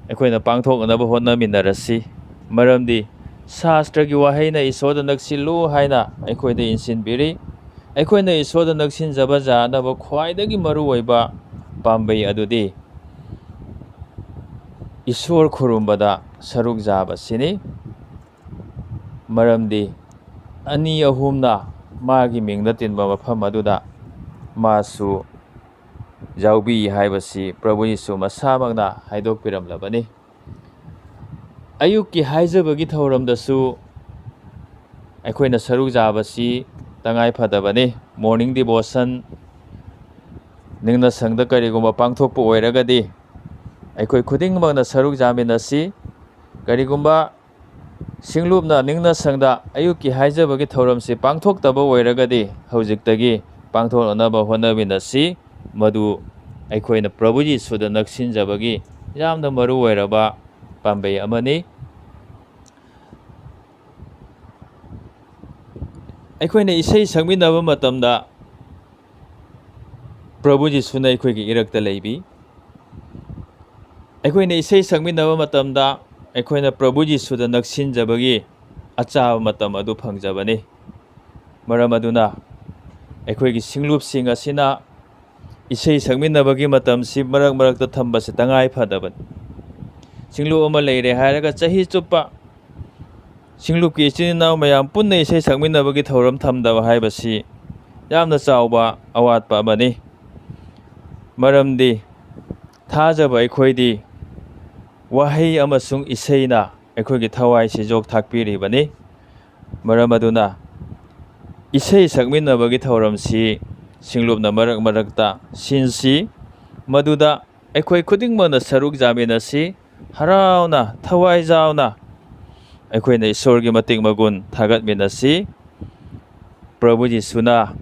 ꯑꯩꯈꯣꯏꯅ ꯄꯥꯡꯊꯣꯛꯅꯕ ꯍꯣꯠꯅꯃꯤꯟꯅꯔꯁꯤ꯫ ꯃꯔꯝꯗꯤ ꯁꯥꯁꯇ꯭ꯔꯒꯤ ꯋꯥꯍꯩꯅ ꯏꯁꯣꯔꯗ ꯅꯛꯁꯤꯜꯂꯨ ꯍꯥꯏꯅ ꯑꯩꯈꯣꯏꯗ ꯏꯟꯁꯤꯟꯕꯤꯔꯤ꯫ ꯑꯩꯈꯣꯏꯅ ꯏꯁꯣꯔꯗ ꯅꯛꯁꯤꯟꯖꯕ ꯌꯥꯅꯕ ꯈ꯭ꯋꯥꯏꯗꯒꯤ ꯃꯔꯨꯑꯣꯏꯕ ꯄꯥꯝꯕꯩ ꯑꯗꯨꯗꯤ ꯏꯁꯣꯔ ꯈꯨꯔꯨꯝꯕꯗ ꯁꯔꯨꯛ ꯌꯥꯕꯁꯤꯅꯤ꯫ ꯃꯔꯝꯗꯤ ꯑꯅꯤ ꯑꯍꯨꯝꯅ ꯃꯥꯒꯤ ꯃꯤꯡꯗ ꯇꯤꯟꯕ ꯃꯐꯝ ꯑꯗꯨꯗ ꯃꯥꯁꯨ ꯌꯥꯎꯕꯤ ꯍꯥꯏꯕꯁꯤ ꯄ꯭ꯔꯚꯨ ꯌꯤꯁꯨ ꯃꯁꯥꯃꯛꯅ ꯍꯥꯏꯗꯣꯛꯄꯤꯔꯝꯂꯕꯅꯤ꯫ ꯑꯌꯨꯛꯀꯤ ꯍꯥꯏꯖꯕꯒꯤ ꯊꯧꯔꯝꯗꯁꯨ ꯑꯩꯈꯣꯏꯅ ꯁꯔꯨꯛ ꯌꯥꯕꯁꯤ ꯇꯉꯥꯏ ꯐꯗꯕꯅꯤ꯫ ꯃꯣꯔꯅꯤꯡ ꯗꯤꯚꯣꯁꯟ ꯅꯤꯡꯅꯁꯪꯗ ꯀꯔꯤꯒꯨꯝꯕ ꯄꯥꯡꯊꯣꯛꯄ ꯑꯣꯏꯔꯒꯗꯤ ꯑꯩꯈꯣꯏ ꯈꯨꯗꯤꯡꯃꯛꯅ ꯁꯔꯨꯛ ꯌꯥꯃꯤꯟꯅꯁꯤ꯫ ꯀꯔꯤꯒꯨꯝꯕ ꯁꯤꯡꯂꯨꯞꯅ ꯅꯤꯡꯅꯁꯪꯗ ꯑꯌꯨꯛꯀꯤ ꯍꯥꯏꯖꯕꯒꯤ ꯊꯧꯔꯝꯁꯤ ꯄꯥꯡꯊꯣꯛꯇꯕ ꯑꯣꯏꯔꯒꯗꯤ ꯍꯧꯖꯤꯛꯇꯒꯤ ꯄꯥꯡꯊꯣꯛꯅꯅꯕ ꯍꯣꯠꯅꯃꯤꯟꯅꯁꯤ꯫ ꯃꯗꯨ ꯑꯩꯈꯣꯏꯅ ꯄ꯭ꯔꯚꯨ ꯌꯤꯁꯨꯗ ꯅꯛꯁꯤꯟꯖꯕꯒꯤ ꯌꯥꯝꯅ ꯃꯔꯨ ꯑꯣꯏꯔꯕ ꯄꯥꯝꯕꯩ ꯑꯃꯅꯤ꯫ ꯑꯩꯈꯣꯏꯅ ꯏꯁꯩ ꯁꯛꯃꯤꯟꯅꯕ ꯃꯇꯝꯗ ꯄ꯭ꯔꯚꯨ ꯖꯤꯁꯨꯅ ꯑꯩꯈꯣꯏꯒꯤ ꯏꯔꯛꯇ ꯂꯩꯕꯤ꯫ ꯑꯩꯈꯣꯏꯅ ꯏꯁꯩ ꯁꯛꯃꯤꯟꯅꯕ ꯃꯇꯝꯗ ꯑꯩꯈꯣꯏꯅ ꯄ꯭ꯔꯚꯨ ꯖꯤꯁꯨꯗ ꯅꯛꯁꯤꯟꯖꯕꯒꯤ ꯑꯆꯥꯕ ꯃꯇꯝ ꯑꯗꯨ ꯐꯪꯖꯕꯅꯤ꯫ ꯃꯔꯝ ꯑꯗꯨꯅ ꯑꯩꯈꯣꯏꯒꯤ ꯁꯤꯡꯂꯨꯞꯁꯤꯡ ꯑꯁꯤꯅ ꯏꯁꯩ ꯁꯛꯃꯤꯟꯅꯕꯒꯤ ꯃꯇꯝꯁꯤ ꯃꯔꯛ ꯃꯔꯛꯇ ꯊꯝꯕꯁꯤ ꯇꯉꯥꯏ ꯐꯗꯕꯅꯤ꯫ ꯁꯤꯡꯂꯨꯞ ꯑꯃ ꯂꯩꯔꯦ ꯍꯥꯏꯔꯒ ꯆꯍꯤ ꯆꯨꯞꯄ ꯁꯤꯡꯂꯨꯞꯀꯤ ꯏꯆꯤꯟ ꯏꯅꯥꯎ ꯃꯌꯥꯝ ꯄꯨꯟꯅ ꯏꯁꯩ ꯁꯛꯃꯤꯟꯅꯕꯒꯤ ꯊꯧꯔꯝ ꯊꯝꯗꯕ ꯍꯥꯏꯕꯁꯤ ꯌꯥꯝꯅ ꯆꯥꯎꯕ ꯑꯋꯥꯠꯄ ꯑꯃꯅꯤ꯫ ꯃꯔꯝꯗꯤ ꯊꯥꯖꯕ ꯑꯩꯈꯣꯏꯗꯤ ꯋꯥꯍꯩ ꯑꯃꯁꯨꯡ ꯏꯁꯩꯅ ꯑꯩꯈꯣꯏꯒꯤ ꯊꯋꯥꯏꯁꯤ ꯌꯣꯛ ꯊꯥꯛꯄꯤꯔꯤꯕꯅꯤ꯫ ꯃꯔꯝ ꯑꯗꯨꯅ ꯏꯁꯩ ꯁꯛꯃꯤꯟꯅꯕꯒꯤ ꯊꯧꯔꯝꯁꯤ ꯁꯤꯡꯂꯨꯞꯅ ꯃꯔꯛ ꯃꯔꯛꯇ ꯁꯤꯟꯁꯤ꯫ ꯃꯗꯨꯗ ꯑꯩꯈꯣꯏ ꯈꯨꯗꯤꯡꯃꯛꯅ ꯁꯔꯨꯛ ꯌꯥꯃꯤꯟꯅꯁꯤ꯫ ꯍꯔꯥꯎꯅ ꯊꯋꯥꯏ ꯌꯥꯎꯅ ꯑꯩꯈꯣꯏꯅ ꯏꯁꯣꯔꯒꯤ ꯃꯇꯤꯛ ꯃꯒꯨꯟ ꯊꯥꯒꯠꯃꯤꯟꯅꯁꯤ꯫ ꯄ꯭ꯔꯚꯨ ꯖꯤꯁꯨꯅ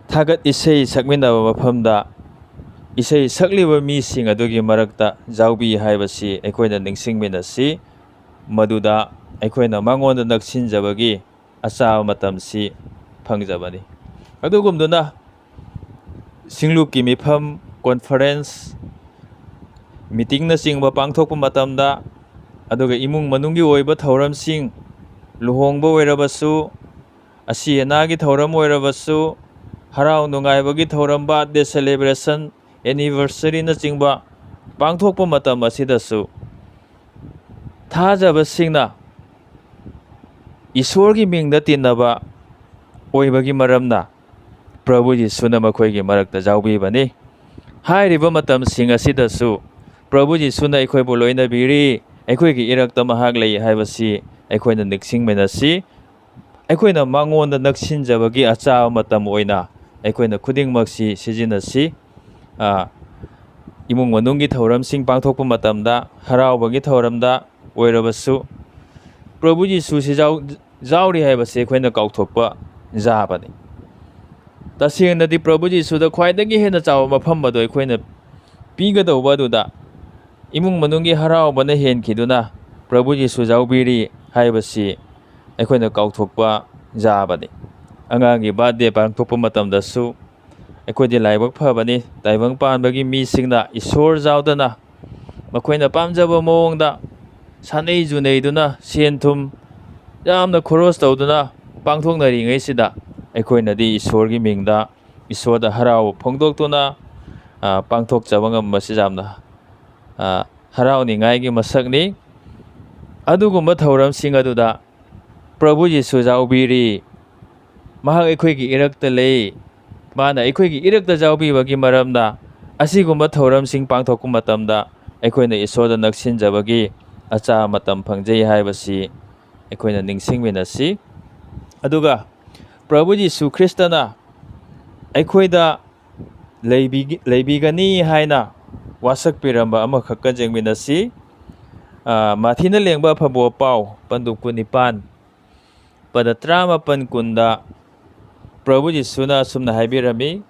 ꯊꯥꯒꯠ ꯏꯁꯩ ꯁꯛꯃꯤꯟꯅꯕ ꯃꯐꯝꯗ ꯏꯁꯩ ꯁꯛꯂꯤꯕ ꯃꯤꯁꯤꯡ ꯑꯗꯨꯒꯤ ꯃꯔꯛꯇ ꯌꯥꯎꯕꯤ ꯍꯥꯏꯕꯁꯤ ꯑꯩꯈꯣꯏꯅ ꯅꯤꯡꯁꯤꯡꯃꯤꯟꯅꯁꯤ꯫ ꯃꯗꯨꯗ ꯑꯩꯈꯣꯏꯅ ꯃꯉꯣꯟꯗ ꯅꯛꯁꯤꯟꯖꯕꯒꯤ ꯑꯆꯥꯕ ꯃꯇꯝꯁꯤ ꯐꯪꯖꯕꯅꯤ꯫ ꯑꯗꯨꯒꯨꯝꯗꯨꯅ ꯁꯤꯡꯂꯨꯞꯀꯤ ꯃꯤꯐꯝ, ꯀꯣꯟꯐꯔꯦꯟꯁ, ꯃꯤꯇꯤꯡꯅꯆꯤꯡꯕ ꯄꯥꯡꯊꯣꯛꯄ ꯃꯇꯝꯗ, ꯑꯗꯨꯒ ꯏꯃꯨꯡ ꯃꯅꯨꯡꯒꯤ ꯑꯣꯏꯕ ꯊꯧꯔꯝꯁꯤꯡ, ꯂꯨꯍꯣꯡꯕ ꯑꯣꯏꯔꯕꯁꯨ, ꯑꯁꯤ ꯑꯅꯥꯒꯤ ꯊꯧꯔꯝ ꯑꯣꯏꯔꯕꯁꯨ, ꯍꯔꯥꯎ ꯅꯨꯡꯉꯥꯏꯕꯒꯤ ꯊꯧꯔꯝ, ꯕꯥꯔꯊꯗꯦ ꯁꯦꯂꯦꯕ꯭ꯔꯦꯁꯟ, ꯑꯦꯅꯤꯚꯔꯁꯔꯤꯅꯆꯤꯡꯕ ꯄꯥꯡꯊꯣꯛꯄ ꯃꯇꯝ ꯑꯁꯤꯗꯁꯨ ꯊꯥꯖꯕꯁꯤꯡꯅ ꯏꯁꯣꯔꯒꯤ ꯃꯤꯡꯗ ꯇꯤꯟꯅꯕ ꯑꯣꯏꯕꯒꯤ ꯃꯔꯝꯅ ꯄ꯭ꯔꯚꯨ ꯖꯤꯁꯨꯅ ꯃꯈꯣꯏꯒꯤ ꯃꯔꯛꯇ ꯌꯥꯎꯕꯤꯕꯅꯤ꯫ ꯍꯥꯏꯔꯤꯕ ꯃꯇꯝꯁꯤꯡ ꯑꯁꯤꯗꯁꯨ ꯄ꯭ꯔꯚꯨ ꯖꯤꯁꯨꯅ ꯑꯩꯈꯣꯏꯕꯨ ꯂꯣꯏꯅꯕꯤꯔꯤ, ꯑꯩꯈꯣꯏꯒꯤ ꯏꯔꯛꯇ ꯃꯍꯥꯛ ꯂꯩ ꯍꯥꯏꯕꯁꯤ ꯑꯩꯈꯣꯏꯅ ꯅꯤꯡꯁꯤꯡꯃꯤꯟꯅꯁꯤ꯫ ꯑꯩꯈꯣꯏꯅ ꯃꯉꯣꯟꯗ ꯅꯛꯁꯤꯟꯖꯕꯒꯤ ꯑꯆꯥꯕ ꯃꯇꯝ ꯑꯣꯏꯅ ꯑꯩꯈꯣꯏꯅ ꯈꯨꯗꯤꯡꯃꯛꯁꯤ ꯁꯤꯖꯤꯟꯅꯁꯤ꯫ ꯏꯃꯨꯡ manunggi ꯊꯧꯔꯝꯁꯤꯡ ꯄꯥꯡꯊꯣꯛꯄ ꯃꯇꯝꯗ, ꯍꯔꯥꯎꯕꯒꯤ ꯊꯧꯔꯝꯗ ꯑꯣꯏꯔꯕꯁꯨ ꯄ꯭ꯔꯚꯨ ꯖꯤꯁꯨꯁꯤ ꯌꯥꯎꯔꯤ ꯍꯥꯏꯕꯁꯤ ꯑꯩꯈꯣꯏꯅ ꯀꯥꯎꯊꯣꯛꯄ ꯌꯥꯕꯅꯤ꯫ ꯇꯁꯦꯡꯅꯗꯤ ꯄ꯭ꯔꯚꯨ ꯖꯤꯁꯨꯗ ꯈ꯭ꯋꯥꯏꯗꯒꯤ ꯍꯦꯟꯅ ꯆꯥꯎꯕ ꯃꯐꯝ ꯑꯗꯨ ꯑꯩꯈꯣꯏꯅ ꯄꯤꯒꯗꯧꯕ ꯑꯗꯨꯗ ꯏꯃꯨꯡ ꯃꯅꯨꯡꯒꯤ ꯍꯔꯥꯎꯕꯅ ꯍꯦꯟꯈꯤꯗꯨꯅ ꯄ꯭ꯔꯚꯨ ꯖꯤꯁꯨ ꯌꯥꯎꯕꯤꯔꯤ ꯍꯥꯏꯕꯁꯤ ꯑꯩꯈꯣꯏꯅ ꯀꯥꯎꯊꯣꯛꯄ ꯌꯥꯕꯅꯤ꯫ ꯑꯉꯥꯡꯒꯤ ꯕꯥꯔꯊꯗꯦ ꯄꯥꯡꯊꯣꯛꯄ ꯃꯇꯝꯗꯁꯨ ꯑꯩꯈꯣꯏꯗꯤ ꯂꯥꯏꯕꯛ ꯐꯕꯅꯤ, ꯇꯥꯏꯕꯪ ꯄꯥꯟꯕꯒꯤ ꯃꯤꯁꯤꯡꯅ ꯏꯁꯣꯔ ꯌꯥꯎꯗꯅ ꯃꯈꯣꯏꯅ ꯄꯥꯝꯖꯕ ꯃꯑꯣꯡꯗ ꯁꯥꯅꯩ ꯖꯨꯅꯩꯗꯨꯅ, ꯁꯦꯟ ꯊꯨꯝ ꯌꯥꯝꯅ ꯈꯣꯔꯣꯁ ꯇꯧꯗꯨꯅ ꯄꯥꯡꯊꯣꯛꯅꯔꯤꯉꯩꯁꯤꯗ ꯑꯩꯈꯣꯏꯅꯗꯤ ꯏꯁꯣꯔꯒꯤ ꯃꯤꯡꯗ ꯏꯁꯣꯔꯗ ꯍꯔꯥꯎꯕ ꯐꯣꯡꯗꯣꯛꯇꯨꯅ ꯄꯥꯡꯊꯣꯛꯆꯕ ꯉꯝꯕꯁꯤ ꯌꯥꯝꯅ ꯍꯔꯥꯎꯅꯤꯡꯉꯥꯏꯒꯤ ꯃꯁꯛꯅꯤ꯫ ꯑꯗꯨꯒꯨꯝꯕ ꯊꯧꯔꯝꯁꯤꯡ ꯑꯗꯨꯗ ꯄ꯭ꯔꯚꯨ ꯖꯤꯁꯨ ꯌꯥꯎꯕꯤꯔꯤ, ꯃꯍꯥꯛ ꯑꯩꯈꯣꯏꯒꯤ ꯏꯔꯛꯇ ꯂꯩ, ꯃꯥꯅ ꯑꯩꯈꯣꯏꯒꯤ ꯏꯔꯛꯇ ꯌꯥꯎꯕꯤꯕꯒꯤ ꯃꯔꯝꯅ ꯑꯁꯤꯒꯨꯝꯕ ꯊꯧꯔꯝꯁꯤꯡ ꯄꯥꯡꯊꯣꯛꯄ ꯃꯇꯝꯗ ꯑꯩꯈꯣꯏꯅ ꯏꯁꯣꯔꯗ ꯅꯛꯁꯤꯟꯖꯕꯒꯤ ꯑꯆꯥ ꯃꯇꯝ ꯐꯪꯖꯩ ꯍꯥꯏꯕꯁꯤ ꯑꯩꯈꯣꯏꯅ ꯅꯤꯡꯁꯤꯡꯃꯤꯟꯅꯁꯤ꯫ ꯑꯗꯨꯒ ꯄ꯭ꯔꯚꯨ ꯖꯤꯁꯨ ꯈ꯭ꯔꯤꯁꯇꯅ ꯑꯩꯈꯣꯏꯗ ꯂꯩꯕꯤꯒꯅꯤ ꯍꯥꯏꯅ ꯋꯥꯁꯛꯄꯤꯔꯝꯕ ꯑꯃꯈꯛꯀ ꯌꯦꯡꯃꯤꯟꯅꯁꯤ꯫ ꯃꯊꯤꯅ ꯂꯦꯡꯕ ꯑꯐꯕ ꯄꯥꯎ ꯄꯟꯗꯨꯞ 19 ꯄꯗ 19-20ꯗ ꯄ꯭ꯔꯚꯨ ꯖꯤꯁꯨꯅ ꯑꯁꯨꯝꯅ ꯍꯥꯏꯕꯤꯔꯝꯃꯤ,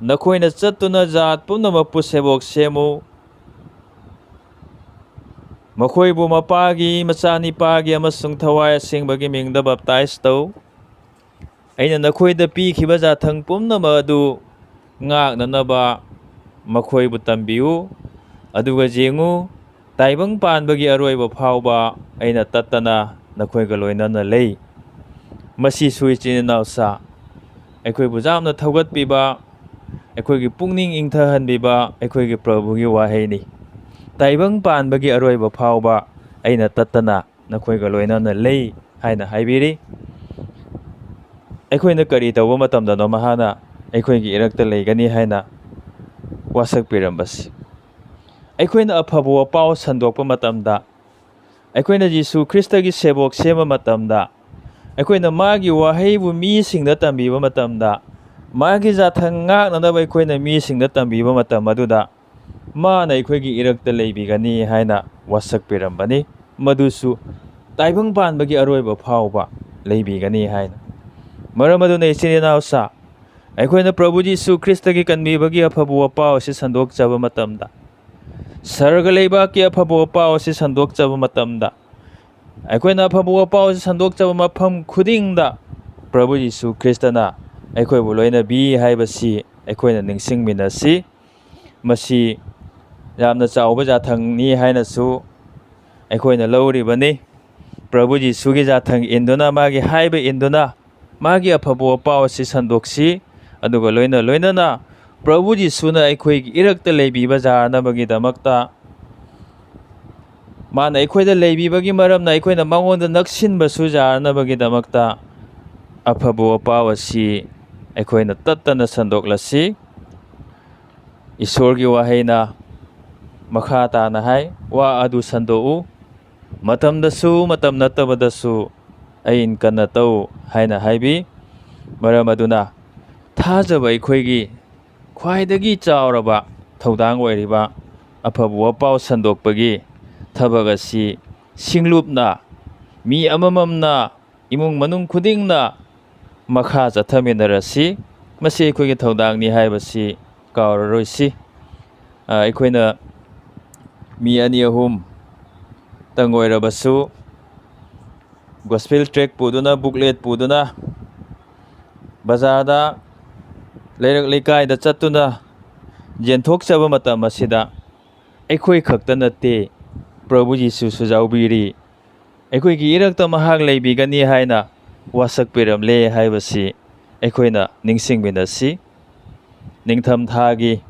ꯅꯈꯣꯏꯅ ꯆꯠꯇꯨꯅ ꯖꯥꯠ ꯄꯨꯝꯅꯃꯛꯄꯨ ꯁꯦꯕꯣꯛ ꯁꯦꯝꯃꯨ, ꯃꯈꯣꯏꯕꯨ ꯃꯄꯥꯒꯤ, ꯃꯆꯥꯅꯤꯄꯥꯒꯤ ꯑꯃꯁꯨꯡ ꯊꯋꯥꯏ ꯑꯁꯦꯡꯕꯒꯤ ꯃꯤꯡꯗ ꯕꯥꯞꯇꯥꯏꯖ ꯇꯧ꯫ ꯑꯩꯅ ꯅꯈꯣꯏꯗ ꯄꯤꯈꯤꯕ ꯖꯥꯊꯪ ꯄꯨꯝꯅꯃꯛ ꯑꯗꯨ ꯉꯥꯛꯅꯅꯕ ꯃꯈꯣꯏꯕꯨ ꯇꯝꯕꯤꯌꯨ꯫ ꯑꯗꯨꯒ ꯌꯦꯡꯉꯨ, ꯇꯥꯏꯕꯪ ꯄꯥꯟꯕꯒꯤ ꯑꯔꯣꯏꯕ ꯐꯥꯎꯕ ꯑꯩꯅ ꯇꯠꯇꯅ ꯅꯈꯣꯏꯒ ꯂꯣꯏꯅꯅ ꯂꯩ꯫ ꯃꯁꯤꯁꯨ ꯏꯆꯤꯟ ꯏꯅꯥꯎꯁꯥ, ꯑꯩꯈꯣꯏꯕꯨ ꯌꯥꯝꯅ ꯊꯧꯒꯠꯄꯤꯕ, ꯑꯩꯈꯣꯏꯒꯤ ꯄꯨꯛꯅꯤꯡ ꯏꯪꯊꯍꯟꯕꯤꯕ ꯑꯩꯈꯣꯏꯒꯤ ꯄ꯭ꯔꯚꯨꯒꯤ ꯋꯥꯍꯩꯅꯤ꯫ ꯇꯥꯏꯕꯪ ꯄꯥꯟꯕꯒꯤ ꯑꯔꯣꯏꯕ ꯐꯥꯎꯕ ꯑꯩꯅ ꯇꯠꯇꯅ ꯅꯈꯣꯏꯒ ꯂꯣꯏꯅꯅ ꯂꯩ ꯍꯥꯏꯅ ꯍꯥꯏꯕꯤꯔꯤ꯫ ꯑꯩꯈꯣꯏꯅ ꯀꯔꯤ ꯇꯧꯕ ꯃꯇꯝꯗꯅꯣ ꯃꯍꯥꯛꯅ ꯑꯩꯈꯣꯏꯒꯤ ꯏꯔꯛꯇ ꯂꯩꯒꯅꯤ ꯍꯥꯏꯅ ꯋꯥꯁꯛꯄꯤꯔꯝꯕꯁꯤ? ꯑꯩꯈꯣꯏꯅ ꯑꯐꯕ ꯋꯥꯄꯥꯎ ꯁꯟꯗꯣꯛꯄ ꯃꯇꯝꯗ, ꯑꯩꯈꯣꯏꯅ ꯖꯤꯁꯨ ꯈ꯭ꯔꯤꯁꯇꯒꯤ ꯁꯦꯕꯣꯛ ꯁꯦꯝꯕ ꯃꯇꯝꯗ, ꯑꯩꯈꯣꯏꯅ ꯃꯥꯒꯤ ꯋꯥꯍꯩꯕꯨ ꯃꯤꯁꯤꯡꯗ ꯇꯝꯕꯤꯕ ꯃꯇꯝꯗ, ꯃꯥꯒꯤ ꯖꯥꯊꯪ ꯉꯥꯛꯅꯅꯕ ꯑꯩꯈꯣꯏꯅ ꯃꯤꯁꯤꯡꯗ ꯇꯝꯕꯤꯕ ꯃꯇꯝ ꯑꯗꯨꯗ ꯃꯥꯅ ꯑꯩꯈꯣꯏꯒꯤ ꯏꯔꯛꯇ ꯂꯩꯕꯤꯒꯅꯤ ꯍꯥꯏꯅ ꯋꯥꯁꯛꯄꯤꯔꯝꯕꯅꯤ꯫ ꯃꯗꯨꯁꯨ ꯇꯥꯏꯕꯪ ꯄꯥꯟꯕꯒꯤ ꯑꯔꯣꯏꯕ ꯐꯥꯎꯕ ꯂꯩꯕꯤꯒꯅꯤ ꯍꯥꯏꯅ꯫ ꯃꯔꯝ ꯑꯗꯨꯅ ꯏꯆꯤꯟ ꯏꯅꯥꯎꯁꯥ, ꯑꯩꯈꯣꯏꯅ ꯄ꯭ꯔꯚꯨ ꯖꯤꯁꯨ ꯈ꯭ꯔꯤꯁꯇꯒꯤ ꯀꯟꯕꯤꯕꯒꯤ ꯑꯐꯕ ꯋꯥꯄꯥꯎ ꯑꯁꯤ ꯁꯟꯗꯣꯛꯆꯕ ꯃꯇꯝꯗ, ꯁꯔꯒ ꯂꯩꯕꯥꯛꯀꯤ ꯑꯐꯕ ꯋꯥꯄꯥꯎ ꯑꯁꯤ ꯁꯟꯗꯣꯛꯆꯕ ꯃꯇꯝꯗ, ꯑꯩꯈꯣꯏꯅ ꯑꯐꯕ ꯋꯥꯄꯥꯎ ꯑꯁꯤ ꯁꯟꯗꯣꯛꯆꯕ ꯃꯐꯝ ꯈꯨꯗꯤꯡꯗ ꯄ꯭ꯔꯚꯨ ꯖꯤꯁꯨ ꯈ꯭ꯔꯤꯁꯇꯅ ꯑꯩꯈꯣꯏꯕꯨ ꯂꯣꯏꯅꯕꯤ ꯍꯥꯏꯕꯁꯤ ꯑꯩꯈꯣꯏꯅ ꯅꯤꯡꯁꯤꯡꯃꯤꯟꯅꯁꯤ꯫ ꯃꯁꯤ ꯌꯥꯝꯅ ꯆꯥꯎꯕ ꯖꯥꯊꯪꯅꯤ ꯍꯥꯏꯅꯁꯨ ꯑꯩꯈꯣꯏꯅ ꯂꯧꯔꯤꯕꯅꯤ꯫ ꯄ꯭ꯔꯚꯨ ꯖꯤꯁꯨꯒꯤ ꯖꯥꯊꯪ ꯏꯟꯗꯨꯅ, ꯃꯥꯒꯤ ꯍꯥꯏꯕ ꯏꯟꯗꯨꯅ ꯃꯥꯒꯤ ꯑꯐꯕ ꯋꯥꯄꯥꯎ ꯑꯁꯤ ꯁꯟꯗꯣꯛꯁꯤ꯫ ꯑꯗꯨꯒ ꯂꯣꯏꯅꯅ ꯄ꯭ꯔꯚꯨ ꯖꯤꯁꯨꯅ ꯑꯩꯈꯣꯏꯒꯤ ꯏꯔꯛꯇ ꯂꯩꯕꯤꯕ ꯌꯥꯅꯕꯒꯤꯗꯃꯛꯇ, ꯃꯥꯅ ꯑꯩꯈꯣꯏꯗ ꯂꯩꯕꯤꯕꯒꯤ ꯃꯔꯝꯅ ꯑꯩꯈꯣꯏꯅ ꯃꯉꯣꯟꯗ ꯅꯛꯁꯤꯟꯕꯁꯨ ꯌꯥꯅꯕꯒꯤꯗꯃꯛꯇ ꯑꯐꯕ ꯋꯥꯄꯥꯎ ꯑꯁꯤ ꯑꯩꯈꯣꯏꯅ ꯇꯠꯇꯅ ꯁꯟꯗꯣꯛꯂꯁꯤ꯫ ꯏꯁꯣꯔꯒꯤ ꯋꯥꯍꯩꯅ ꯃꯈꯥ ꯇꯥꯅ ꯍꯥꯏ, ꯋꯥ ꯑꯗꯨ ꯁꯟꯗꯣꯛꯎ, ꯃꯇꯝꯗꯁꯨ ꯃꯇꯝ ꯅꯠꯇꯕꯗꯁꯨ ꯑꯏꯟ ꯀꯟꯅ ꯇꯧ ꯍꯥꯏꯅ ꯍꯥꯏꯕꯤ꯫ ꯃꯔꯝ ꯑꯗꯨꯅ ꯊꯥꯖꯕ ꯑꯩꯈꯣꯏꯒꯤ ꯈ꯭ꯋꯥꯏꯗꯒꯤ ꯆꯥꯎꯔꯕ ꯊꯧꯗꯥꯡ ꯑꯣꯏꯔꯤꯕ ꯑꯐꯕ ꯋꯥꯄꯥꯎ ꯁꯟꯗꯣꯛꯄꯒꯤ ꯊꯕꯛ ꯑꯁꯤ ꯁꯤꯡꯂꯨꯞꯅ, ꯃꯤ ꯑꯃꯃꯝꯅ, ꯏꯃꯨꯡ ꯃꯅꯨꯡ ꯈꯨꯗꯤꯡꯅ ꯃꯈꯥ ꯆꯠꯊꯃꯤꯟꯅꯔꯁꯤ꯫ ꯃꯁꯤ ꯑꯩꯈꯣꯏꯒꯤ ꯊꯧꯗꯥꯡꯅꯤ ꯍꯥꯏꯕꯁꯤ ꯀꯥꯎꯔꯔꯣꯏꯁꯤ꯫ ꯑꯩꯈꯣꯏꯅ ꯃꯤ 2-3 ꯑꯣꯏꯔꯕꯁꯨ ꯒꯣꯁꯄꯦꯜ ꯇ꯭ꯔꯦꯛ ꯄꯨꯗꯨꯅ, ꯕꯨꯛꯂꯦꯠ ꯄꯨꯗꯨꯅ, ꯕꯖꯥꯔꯗ, ꯂꯩꯔꯛ ꯂꯩꯀꯥꯏꯗ ꯆꯠꯇꯨꯅ ꯌꯦꯟꯊꯣꯛꯆꯕ ꯃꯇꯝ ꯑꯁꯤꯗ ꯑꯩꯈꯣꯏ ꯈꯛꯇ ꯅꯠꯇꯦ, ꯄ꯭ꯔꯚꯨ ꯖꯤꯁꯨꯁꯨ ꯌꯥꯎꯕꯤꯔꯤ, ꯑꯩꯈꯣꯏꯒꯤ ꯏꯔꯛꯇ ꯃꯍꯥꯛ ꯂꯩꯕꯤꯒꯅꯤ ꯍꯥꯏꯅ ꯋꯥꯁꯛꯄꯤꯔꯝꯂꯦ ꯍꯥꯏꯕꯁꯤ ꯑꯩꯈꯣꯏꯅ ꯅꯤꯡꯁꯤꯡꯃꯤꯟꯅꯁꯤ꯫ ꯅꯤꯡꯊꯝ ꯊꯥꯒꯤ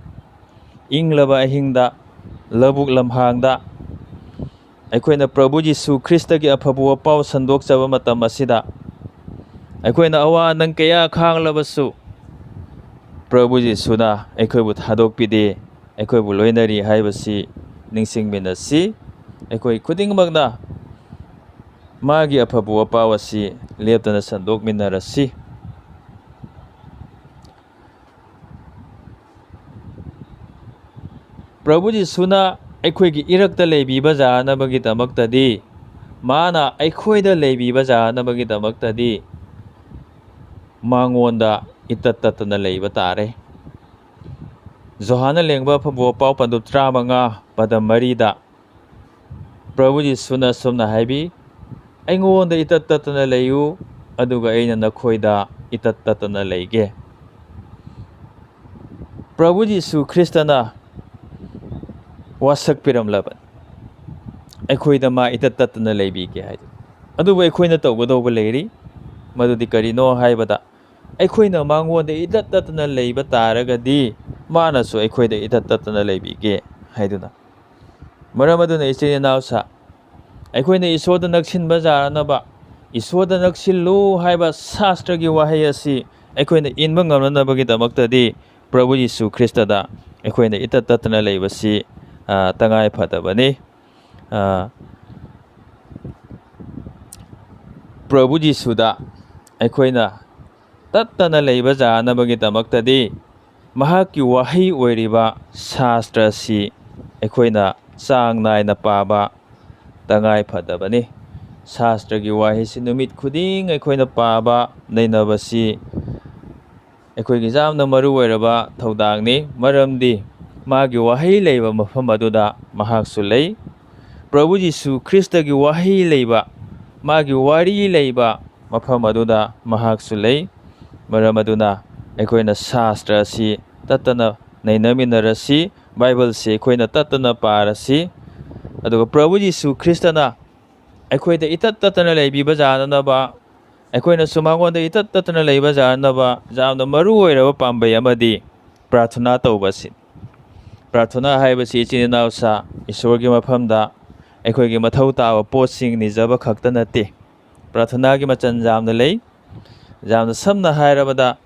ꯏꯪꯂꯕ ꯑꯍꯤꯡꯗ, ꯂꯧꯕꯨꯛ ꯂꯝꯍꯥꯡꯗ ꯑꯩꯈꯣꯏꯅ ꯄ꯭ꯔꯚꯨ ꯖꯤꯁꯨ ꯈ꯭ꯔꯤꯁꯇꯒꯤ ꯑꯐꯕ ꯋꯥꯄꯥꯎ ꯁꯟꯗꯣꯛꯆꯕ ꯃꯇꯝ ꯑꯁꯤꯗ ꯑꯩꯈꯣꯏꯅ ꯑꯋꯥ ꯑꯅꯪ ꯀꯌꯥ ꯈꯥꯡꯂꯕꯁꯨ ꯄ꯭ꯔꯚꯨ ꯖꯤꯁꯨꯅ ꯑꯩꯈꯣꯏꯕꯨ ꯊꯥꯗꯣꯛꯄꯤꯗꯦ, ꯑꯩꯈꯣꯏꯕꯨ ꯂꯣꯏꯅꯔꯤ ꯍꯥꯏꯕꯁꯤ ꯅꯤꯡꯁꯤꯡꯃꯤꯟꯅꯁꯤ꯫ ꯑꯩꯈꯣꯏ ꯈꯨꯗꯤꯡꯃꯛꯅ ꯃꯥꯒꯤ ꯑꯐꯕ ꯋꯥꯄꯥꯎ ꯑꯁꯤ ꯂꯦꯞꯇꯅ ꯁꯟꯗꯣꯛꯃꯤꯟꯅꯔꯁꯤ꯫ ꯄ꯭ꯔꯚꯨ ꯖꯤꯁꯨꯅ ꯑꯩꯈꯣꯏꯒꯤ ꯏꯔꯛꯇ ꯂꯩꯕꯤꯕ ꯌꯥꯅꯕꯒꯤꯗꯃꯛꯇꯗꯤ, ꯃꯥꯅ ꯑꯩꯈꯣꯏꯗ ꯂꯩꯕꯤꯕ ꯌꯥꯅꯕꯒꯤꯗꯃꯛꯇꯗꯤ ꯃꯉꯣꯟꯗ ꯏꯇꯠ ꯇꯠꯇꯅ ꯂꯩꯕ ꯇꯥꯔꯦ꯫ ꯌꯣꯍꯟꯅ ꯂꯦꯡꯕ ꯑꯐꯕ ꯋꯥꯄꯥꯎ ꯄꯟꯗꯨꯞ 15 ꯄꯗ 3ꯗ ꯄ꯭ꯔꯚꯨ ꯖꯤꯁꯨꯅ ꯑꯁꯨꯝꯅ ꯍꯥꯏꯕꯤ, ꯑꯩꯉꯣꯟꯗ ꯏꯇꯠ ꯇꯠꯇꯅ ꯂꯩꯌꯨ, ꯑꯗꯨꯒ ꯑꯩꯅ ꯅꯈꯣꯏꯗ ꯏꯇꯠ ꯇꯠꯇꯅ ꯂꯩꯒꯦ꯫ ꯄ꯭ꯔꯚꯨ ꯖꯤꯁꯨ ꯈ꯭ꯔꯤꯁꯇꯅ ꯋꯥꯁꯛꯄꯤꯔꯝꯂꯕꯅꯤ ꯑꯩꯈꯣꯏꯗ ꯃꯥ ꯏꯇꯠ ꯇꯠꯇꯅ ꯂꯩꯕꯤꯒꯦ ꯍꯥꯏꯗꯨꯅ꯫ ꯑꯗꯨꯕꯨ ꯑꯩꯈꯣꯏꯅ ꯇꯧꯒꯗꯧꯕ ꯂꯩꯔꯤ꯫ ꯃꯗꯨꯗꯤ ꯀꯔꯤꯅꯣ ꯍꯥꯏꯕꯗ, ꯑꯩꯈꯣꯏꯅ ꯃꯉꯣꯟꯗ ꯏꯇꯠ ꯇꯠꯇꯅ ꯂꯩꯕ ꯇꯥꯔꯒꯗꯤ ꯃꯥꯅꯁꯨ ꯑꯩꯈꯣꯏꯗ ꯏꯇꯠ ꯇꯠꯇꯅ ꯂꯩꯕꯤꯒꯦ ꯍꯥꯏꯗꯨꯅ꯫ ꯃꯔꯝ ꯑꯗꯨꯅ ꯏꯆꯤꯟ ꯏꯅꯥꯎꯁꯥ, ꯑꯩꯈꯣꯏꯅ ꯏꯁꯣꯔꯗ ꯅꯛꯁꯤꯟꯕ ꯌꯥꯅꯕ, ꯏꯁꯣꯔꯗ ꯅꯛꯁꯤꯜꯂꯨ ꯍꯥꯏꯕ ꯁꯥꯁꯇ꯭ꯔꯒꯤ ꯋꯥꯍꯩ ꯑꯁꯤ ꯑꯩꯈꯣꯏꯅ ꯏꯟꯕ ꯉꯝꯅꯅꯕꯒꯤꯗꯃꯛꯇꯗꯤ ꯄ꯭ꯔꯚꯨ ꯖꯤꯁꯨ ꯈ꯭ꯔꯤꯁꯇꯗ ꯑꯩꯈꯣꯏꯅ ꯏꯇꯠ ꯇꯠꯇꯅ ꯂꯩꯕꯁꯤ ꯇꯉꯥꯏ ꯐꯗꯕꯅꯤ. ꯄ꯭ꯔꯚꯨ ꯖꯤꯁꯨꯗ ꯑꯩꯈꯣꯏꯅ ꯇꯠꯇꯅ ꯂꯩꯕ ꯌꯥꯅꯕꯒꯤꯗꯃꯛꯇꯗꯤ ꯃꯍꯥꯛꯀꯤ ꯋꯥꯍꯩ ꯑꯣꯏꯔꯤꯕ ꯁꯥꯁꯇ꯭ꯔ ꯑꯁꯤ ꯑꯩꯈꯣꯏꯅ ꯆꯥꯡ ꯅꯥꯏꯅ ꯄꯥꯕ ꯇꯉꯥꯏ ꯐꯗꯕꯅꯤ. ꯁꯥꯁꯇ꯭ꯔꯒꯤ ꯋꯥꯍꯩꯁꯤ ꯅꯨꯃꯤꯠ ꯈꯨꯗꯤꯡ ꯑꯩꯈꯣꯏꯅ ꯄꯥꯕ ꯅꯩꯅꯕꯁꯤ ꯑꯩꯈꯣꯏꯒꯤ ꯌꯥꯝꯅ ꯃꯔꯨ ꯑꯣꯏꯔꯕ ꯊꯧꯗꯥꯡꯅꯤ. ꯃꯔꯝꯗꯤ ꯃꯥꯒꯤ ꯋꯥꯍꯩ ꯂꯩꯕ ꯃꯐꯝ ꯑꯗꯨꯗ ꯃꯍꯥꯛꯁꯨ ꯂꯩ. ꯄ꯭ꯔꯚꯨ ꯖꯤꯁꯨ ꯈ꯭ꯔꯤꯁꯇꯒꯤ ꯋꯥꯍꯩ ꯂꯩꯕ, ꯃꯥꯒꯤ ꯋꯥꯔꯤ ꯂꯩꯕ ꯃꯐꯝ ꯑꯗꯨꯗ ꯃꯍꯥꯛꯁꯨ ꯂꯩ. ꯃꯔꯝ ꯑꯗꯨꯅ ꯑꯩꯈꯣꯏꯅ ꯁꯥꯁꯇ꯭ꯔ ꯑꯁꯤ ꯇꯠꯇꯅ ꯅꯩꯅꯃꯤꯟꯅꯔꯁꯤ. ꯕꯥꯏꯕꯜꯁꯤ ꯑꯩꯈꯣꯏꯅ ꯇꯠꯇꯅ ꯄꯥꯔꯁꯤ. ꯑꯗꯨꯒ ꯄ꯭ꯔꯚꯨ ꯖꯤꯁꯨ ꯈ꯭ꯔꯤꯁꯇꯅ ꯑꯩꯈꯣꯏꯗ ꯏꯇꯠ ꯇꯠꯇꯅ ꯂꯩꯕꯤꯕ ꯌꯥꯅꯅꯕ, ꯑꯩꯈꯣꯏꯅꯁꯨ ꯃꯉꯣꯟꯗ ꯏꯇꯠ ꯇꯠꯇꯅ ꯂꯩꯕ ꯌꯥꯅꯅꯕ ꯌꯥꯝꯅ ꯃꯔꯨ ꯑꯣꯏꯔꯕ ꯄꯥꯝꯕꯩ ꯑꯃꯗꯤ ꯄ꯭ꯔꯥꯊꯅꯥ ꯇꯧꯕ ꯑꯁꯤ. ꯄ꯭ꯔꯥꯊꯅꯥ ꯍꯥꯏꯕꯁꯤ ꯏꯆꯤꯟ ꯏꯅꯥꯎꯁꯥ ꯏꯁꯣꯔꯒꯤ ꯃꯐꯝꯗ ꯑꯩꯈꯣꯏꯒꯤ ꯃꯊꯧ ꯇꯥꯕ ꯄꯣꯠꯁꯤꯡ ꯅꯤꯖꯕ ꯈꯛꯇ ꯅꯠꯇꯦ. ꯄ꯭ꯔꯥꯊꯅꯥꯒꯤ ꯃꯆꯜ ꯌꯥꯝꯅ ꯂꯩ. ꯌꯥꯝꯅ ꯁꯝꯅ ꯍꯥꯏꯔꯕꯗ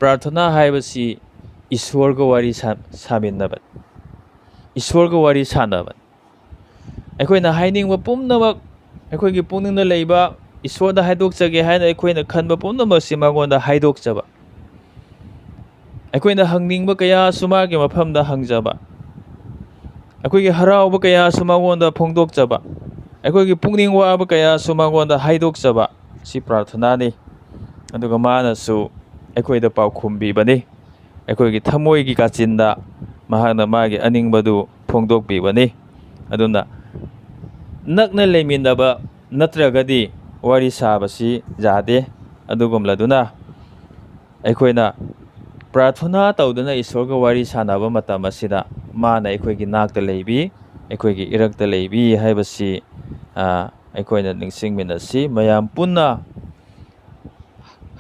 ꯄ꯭ꯔꯥꯊꯅꯥ ꯍꯥꯏꯕꯁꯤ ꯏꯁꯣꯔꯒ ꯋꯥꯔꯤ ꯁꯥꯃꯤꯟꯅꯕ, ꯏꯁꯣꯔꯒ ꯋꯥꯔꯤ ꯁꯥꯟꯅꯕ. ꯑꯩꯈꯣꯏꯅ ꯍꯥꯏꯅꯤꯡꯕ ꯄꯨꯝꯅꯃꯛ, ꯑꯩꯈꯣꯏꯒꯤ ꯄꯨꯛꯅꯤꯡꯗ ꯂꯩꯕ, ꯏꯁꯣꯔꯗ ꯍꯥꯏꯗꯣꯛꯆꯒꯦ ꯍꯥꯏꯅ ꯑꯩꯈꯣꯏꯅ ꯈꯟꯕ ꯄꯨꯝꯅꯃꯛꯁꯤ ꯃꯉꯣꯟꯗ ꯍꯥꯏꯗꯣꯛꯆꯕ. ꯑꯩꯈꯣꯏꯅ ꯍꯪꯅꯤꯡꯕ ꯀꯌꯥꯁꯨ ꯃꯥꯒꯤ ꯃꯐꯝꯗ ꯍꯪꯖꯕ. ꯑꯩꯈꯣꯏꯒꯤ ꯍꯔꯥꯎꯕ ꯀꯌꯥꯁꯨ ꯃꯉꯣꯟꯗ ꯐꯣꯡꯗꯣꯛꯆꯕ. ꯑꯩꯈꯣꯏꯒꯤ ꯄꯨꯛꯅꯤꯡ ꯋꯥꯕ ꯀꯌꯥꯁꯨ ꯃꯉꯣꯟꯗ ꯍꯥꯏꯗꯣꯛꯆꯕ. ꯁꯤ ꯄ꯭ꯔꯥꯊꯅꯥꯅꯤ. ꯑꯗꯨꯒ ꯃꯥꯅꯁꯨ ꯑꯩꯈꯣꯏꯗ ꯄꯥꯎꯈꯨꯝ ꯄꯤꯕꯅꯤ. ꯑꯩꯈꯣꯏꯒꯤ ꯊꯃꯣꯏꯒꯤ ꯀꯥꯆꯤꯟꯗ ꯃꯍꯥꯛꯅ ꯃꯥꯒꯤ ꯑꯅꯤꯡꯕꯗꯨ ꯐꯣꯡꯗꯣꯛꯄꯤꯕꯅꯤ. ꯑꯗꯨꯅ ꯅꯛꯅ ꯂꯩꯃꯤꯟꯅꯕ ꯅꯠꯇ꯭ꯔꯒꯗꯤ ꯋꯥꯔꯤ ꯁꯥꯕꯁꯤ ꯌꯥꯗꯦ. ꯑꯗꯨꯒꯨꯝꯂꯗꯨꯅ ꯑꯩꯈꯣꯏꯅ ꯄ꯭ꯔꯥꯊꯅꯥ ꯇꯧꯗꯨꯅ ꯏꯁꯣꯔꯒ ꯋꯥꯔꯤ ꯁꯥꯟꯅꯕ ꯃꯇꯝ ꯑꯁꯤꯗ ꯃꯥꯅ ꯑꯩꯈꯣꯏꯒꯤ ꯅꯥꯛꯇ ꯂꯩꯕꯤ, ꯑꯩꯈꯣꯏꯒꯤ ꯏꯔꯛꯇ ꯂꯩꯕꯤ ꯍꯥꯏꯕꯁꯤ ꯑꯩꯈꯣꯏꯅ ꯅꯤꯡꯁꯤꯡꯃꯤꯟꯅꯁꯤ. ꯃꯌꯥꯝ ꯄꯨꯟꯅ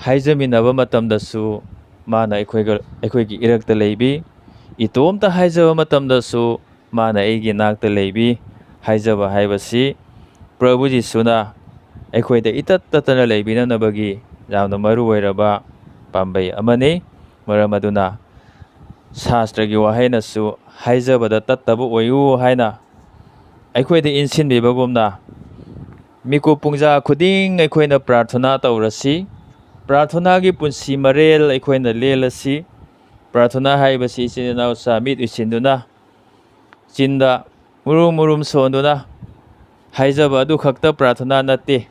ꯍꯥꯏꯖꯃꯤꯟꯅꯕ ꯃꯇꯝꯗꯁꯨ ꯃꯥꯅ ꯑꯩꯈꯣꯏꯒꯤ ꯏꯔꯛꯇ ꯂꯩꯕꯤ. ꯏꯇꯣꯝꯇ ꯍꯥꯏꯖꯕ ꯃꯇꯝꯗꯁꯨ ꯃꯥꯅ ꯑꯩꯒꯤ ꯅꯥꯛꯇ ꯂꯩꯕꯤ. ꯍꯥꯏꯖꯕ ꯍꯥꯏꯕꯁꯤ ꯄ꯭ꯔꯚꯨ ꯖꯤꯁꯨꯅ ꯑꯩꯈꯣꯏꯗ ꯏꯇꯠ ꯇꯠꯇꯅ ꯂꯩꯕꯤꯅꯅꯕꯒꯤ ꯌꯥꯝꯅ ꯃꯔꯨ ꯑꯣꯏꯔꯕ ꯄꯥꯝꯕꯩ ꯑꯃꯅꯤ. ꯃꯔꯝ ꯑꯗꯨꯅ ꯁꯥꯁꯇ꯭ꯔꯒꯤ ꯋꯥꯍꯩꯅꯁꯨ ꯍꯥꯏꯖꯕꯗ ꯇꯠꯇꯕ ꯑꯣꯏꯌꯨ ꯍꯥꯏꯅ ꯑꯩꯈꯣꯏꯗ ꯏꯟꯁꯤꯟꯕꯤꯕꯒꯨꯝꯅ ꯃꯤꯀꯨꯞ ꯄꯨꯡꯖꯥ ꯈꯨꯗꯤꯡ ꯑꯩꯈꯣꯏꯅ ꯄ꯭ꯔꯥꯊꯅꯥ ꯇꯧꯔꯁꯤ. ꯄ꯭ꯔꯥꯊꯅꯥꯒꯤ ꯄꯨꯟꯁꯤ ꯃꯔꯦꯜ ꯑꯩꯈꯣꯏꯅ ꯂꯦꯜꯂꯁꯤ. ꯄ꯭ꯔꯥꯊꯅꯥ ꯍꯥꯏꯕꯁꯤ ꯏꯆꯤꯟ ꯏꯅꯥꯎꯁꯥ ꯃꯤꯠ ꯎꯏꯁꯤꯟꯗꯨꯅ, ꯆꯤꯟꯗ ꯃꯨꯔꯨꯝ ꯃꯨꯔꯨꯝ ꯁꯣꯟꯗꯨꯅ ꯍꯥꯏꯖꯕ ꯑꯗꯨ ꯈꯛꯇ ꯄ꯭ꯔꯥꯊꯅꯥ ꯅꯠꯇꯦ.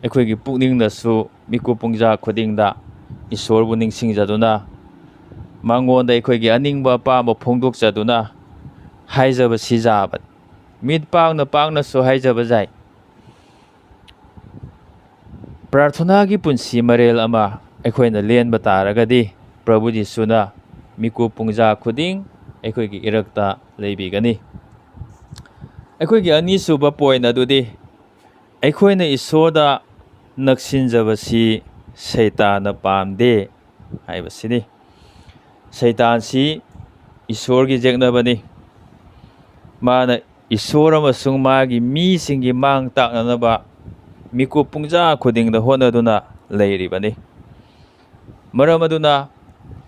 ꯑꯩꯈꯣꯏꯒꯤ ꯄꯨꯛꯅꯤꯡꯗꯁꯨ ꯃꯤꯀꯨꯞ ꯄꯨꯡꯖꯥ ꯈꯨꯗꯤꯡꯗ ꯏꯁꯣꯔꯕꯨ ꯅꯤꯡꯁꯤꯡꯖꯗꯨꯅ, ꯃꯉꯣꯟꯗ ꯑꯩꯈꯣꯏꯒꯤ ꯑꯅꯤꯡꯕ ꯑꯄꯥꯝꯕ ꯐꯣꯡꯗꯣꯛꯆꯗꯨꯅ ꯍꯥꯏꯖꯕꯁꯤ ꯌꯥꯕ. ꯃꯤꯠ ꯄꯥꯡꯅꯁꯨ ꯍꯥꯏꯖꯕ ꯌꯥꯏ. ꯄ꯭ꯔꯥꯊꯅꯥꯒꯤ ꯄꯨꯟꯁꯤ ꯃꯔꯦꯜ ꯑꯃ ꯑꯩꯈꯣꯏꯅ ꯂꯦꯟꯕ ꯇꯥꯔꯒꯗꯤ ꯄ꯭ꯔꯚꯨ ꯖꯤꯁꯨꯅ ꯃꯤꯀꯨꯞ ꯄꯨꯡꯖꯥ ꯈꯨꯗꯤꯡ ꯑꯩꯈꯣꯏꯒꯤ ꯏꯔꯛꯇ ꯂꯩꯕꯤꯒꯅꯤ. ꯑꯩꯈꯣꯏꯒꯤ ꯑꯅꯤꯁꯨꯕ ꯄꯣꯏꯟ ꯑꯗꯨꯗꯤ ꯑꯩꯈꯣꯏꯅ ꯏꯁꯣꯔꯗ ꯅꯛꯁꯤꯟꯖꯕꯁꯤ ꯁꯩꯇꯥꯟꯅ ꯄꯥꯝꯗꯦ ꯍꯥꯏꯕꯁꯤꯅꯤ. ꯁꯩꯇꯥꯟꯁꯤ ꯏꯁꯣꯔꯒꯤ ꯌꯦꯛꯅꯕꯅꯤ. ꯃꯥꯅ ꯏꯁꯣꯔ ꯑꯃꯁꯨꯡ ꯃꯥꯒꯤ ꯃꯤꯁꯤꯡꯒꯤ ꯃꯥꯡ ꯇꯥꯛꯅꯅꯕ ꯃꯤꯀꯨꯞ ꯄꯨꯡꯖꯥ ꯈꯨꯗꯤꯡꯗ ꯍꯣꯠꯅꯗꯨꯅ ꯂꯩꯔꯤꯕꯅꯤ. ꯃꯔꯝ ꯑꯗꯨꯅ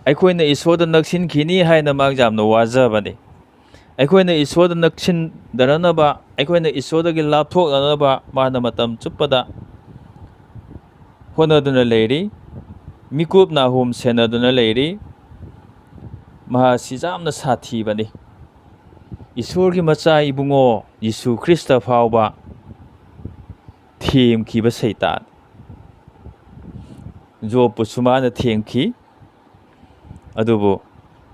ꯑꯩꯈꯣꯏꯅ ꯏꯁꯣꯔꯗ ꯅꯛꯁꯤꯟꯈꯤꯅꯤ ꯍꯥꯏꯅ ꯃꯥ ꯌꯥꯝꯅ ꯋꯥꯖꯕꯅꯤ. ꯑꯩꯈꯣꯏꯅ ꯏꯁꯣꯔꯗ ꯅꯛꯁꯤꯟꯗꯅꯕ, ꯑꯩꯈꯣꯏꯅ ꯏꯁꯣꯔꯗꯒꯤ ꯂꯥꯞꯊꯣꯛꯅꯅꯕ ꯃꯥꯅ ꯃꯇꯝ ꯆꯨꯞꯄꯗ ꯍꯣꯠꯅꯗꯨꯅ ꯂꯩꯔꯤ. ꯃꯤꯀꯨꯞ ꯅꯥꯍꯨꯝ ꯁꯦꯟꯅꯗꯨꯅ ꯂꯩꯔꯤ. ꯃꯍꯥꯛꯁꯤ ꯌꯥꯝꯅ ꯁꯥꯊꯤꯕꯅꯤ. ꯏꯁꯣꯔꯒꯤ ꯃꯆꯥ ꯏꯕꯨꯡꯉꯣ ꯌꯤꯁꯨ ꯈ꯭ꯔꯤꯁꯇ ꯐꯥꯎꯕ ꯊꯦꯝꯈꯤꯕ ꯁꯩꯇꯥꯟ. ꯖꯣꯕꯄꯨꯁꯨ ꯃꯥꯅ ꯊꯦꯝꯈꯤ. ꯑꯗꯨꯕꯨ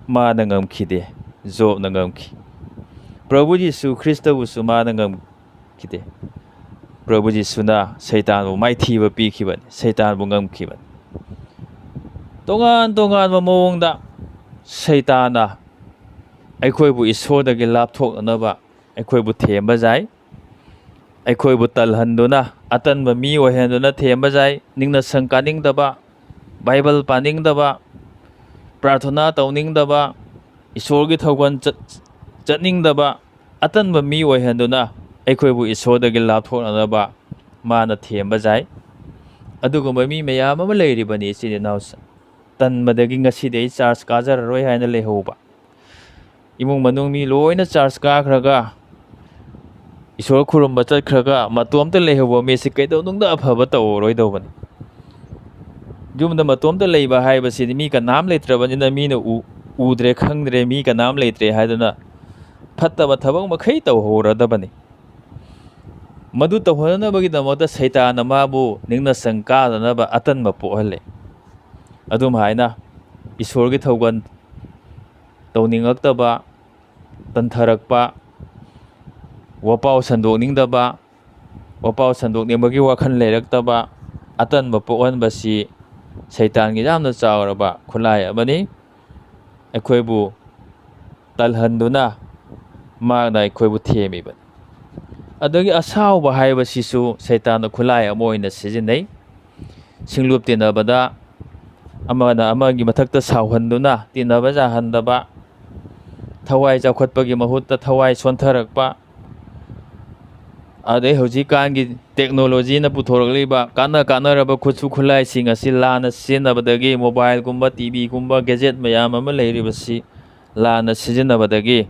ꯃꯥꯅ ꯉꯝꯈꯤꯗꯦ. ꯖꯣꯕꯅ ꯉꯝꯈꯤ. ꯄ꯭ꯔꯚꯨ ꯖꯤꯁꯨ ꯈ꯭ꯔꯤꯁꯇꯕꯨꯁꯨ ꯃꯥꯅ ꯉꯝꯈꯤꯗꯦ. ꯄ꯭ꯔꯚꯨ ꯖꯤꯁꯨꯅ ꯁꯩꯇꯥꯟꯕꯨ ꯃꯥꯏꯊꯤꯕ ꯄꯤꯈꯤꯕꯅꯤ. ꯁꯩꯇꯥꯟꯕꯨ ꯉꯝꯈꯤꯕꯅꯤ. ꯇꯣꯉꯥꯟ ꯇꯣꯉꯥꯟꯕ ꯃꯑꯣꯡꯗ ꯁꯩꯇꯥꯟꯅ ꯑꯩꯈꯣꯏꯕꯨ ꯏꯁꯣꯔꯗꯒꯤ ꯂꯥꯞꯊꯣꯛꯅꯅꯕ ꯑꯩꯈꯣꯏꯕꯨ ꯊꯦꯝꯕ ꯌꯥꯏ. ꯑꯩꯈꯣꯏꯕꯨ ꯇꯜꯍꯟꯗꯨꯅ, ꯑꯇꯟꯕ ꯃꯤ ꯑꯣꯏꯍꯟꯗꯨꯅ ꯊꯦꯝꯕ ꯌꯥꯏ. ꯅꯤꯡꯅꯁꯪ ꯀꯥꯅꯤꯡꯗꯕ, ꯕꯥꯏꯕꯜ ꯄꯥꯅꯤꯡꯗꯕ, ꯄ꯭ꯔꯥꯊꯅꯥ ꯇꯧꯅꯤꯡꯗꯕ, ꯏꯁꯣꯔꯒꯤ ꯊꯧꯒꯜ ꯆꯠꯅꯤꯡꯗꯕ ꯑꯇꯟꯕ ꯃꯤ ꯑꯣꯏꯍꯟꯗꯨꯅ ꯑꯩꯈꯣꯏꯕꯨ ꯏꯁꯣꯔꯗꯒꯤ ꯂꯥꯞꯊꯣꯛꯅꯅꯕ ꯃꯥꯅ ꯊꯦꯝꯕ ꯌꯥꯏ. ꯑꯗꯨꯒꯨꯝꯕ ꯃꯤ ꯃꯌꯥꯝ ꯑꯃ ꯂꯩꯔꯤꯕꯅꯤ ꯏꯆꯤꯟ ꯏꯅꯥꯎꯁꯤꯡ. ꯇꯟꯕꯗꯒꯤ ꯉꯁꯤꯗꯤ ꯑꯩ ꯆꯥꯔꯖ ꯀꯥꯖꯔꯔꯣꯏ ꯍꯥꯏꯅ ꯂꯩꯍꯧꯕ, imung manung mi loina charge kakhraga isor khurumba chakkhraga matomta lehobo mi si kaidau nungda afaba tawroi dobani jumda matomta leiba haibasi mi kanam leitrabanina mi na udre khangdre mi kanam leitre haidana fattaba thabang makhai tawhoradabani madu tawhanabagidamota saitana mabu ningna sangkadanaba atanba pohale adum haina isorgi thaugan tawningaktaba tantharakpa wapau sandokningdaba wapau sandokningbagi wakhan leiraktaba atanba pohanbasi saitangi yamna chawraba khulai amani aikoibu talhanduna magna aikoibu themibani adagi asauba haibasisu saitana khulai ama oina sijinai singlup tinabada amana amagi mathakta sauhanduna tinaba jahandaba thawai chawkhatpagi mahutta thawai sontharakpa adai hojikkangi technology na puthoraliba kanaraba khutsu khulai sing asi lana sinabadagi mobile gumba tv gumba gadget mayam ama leiribasi lana sijinabadagi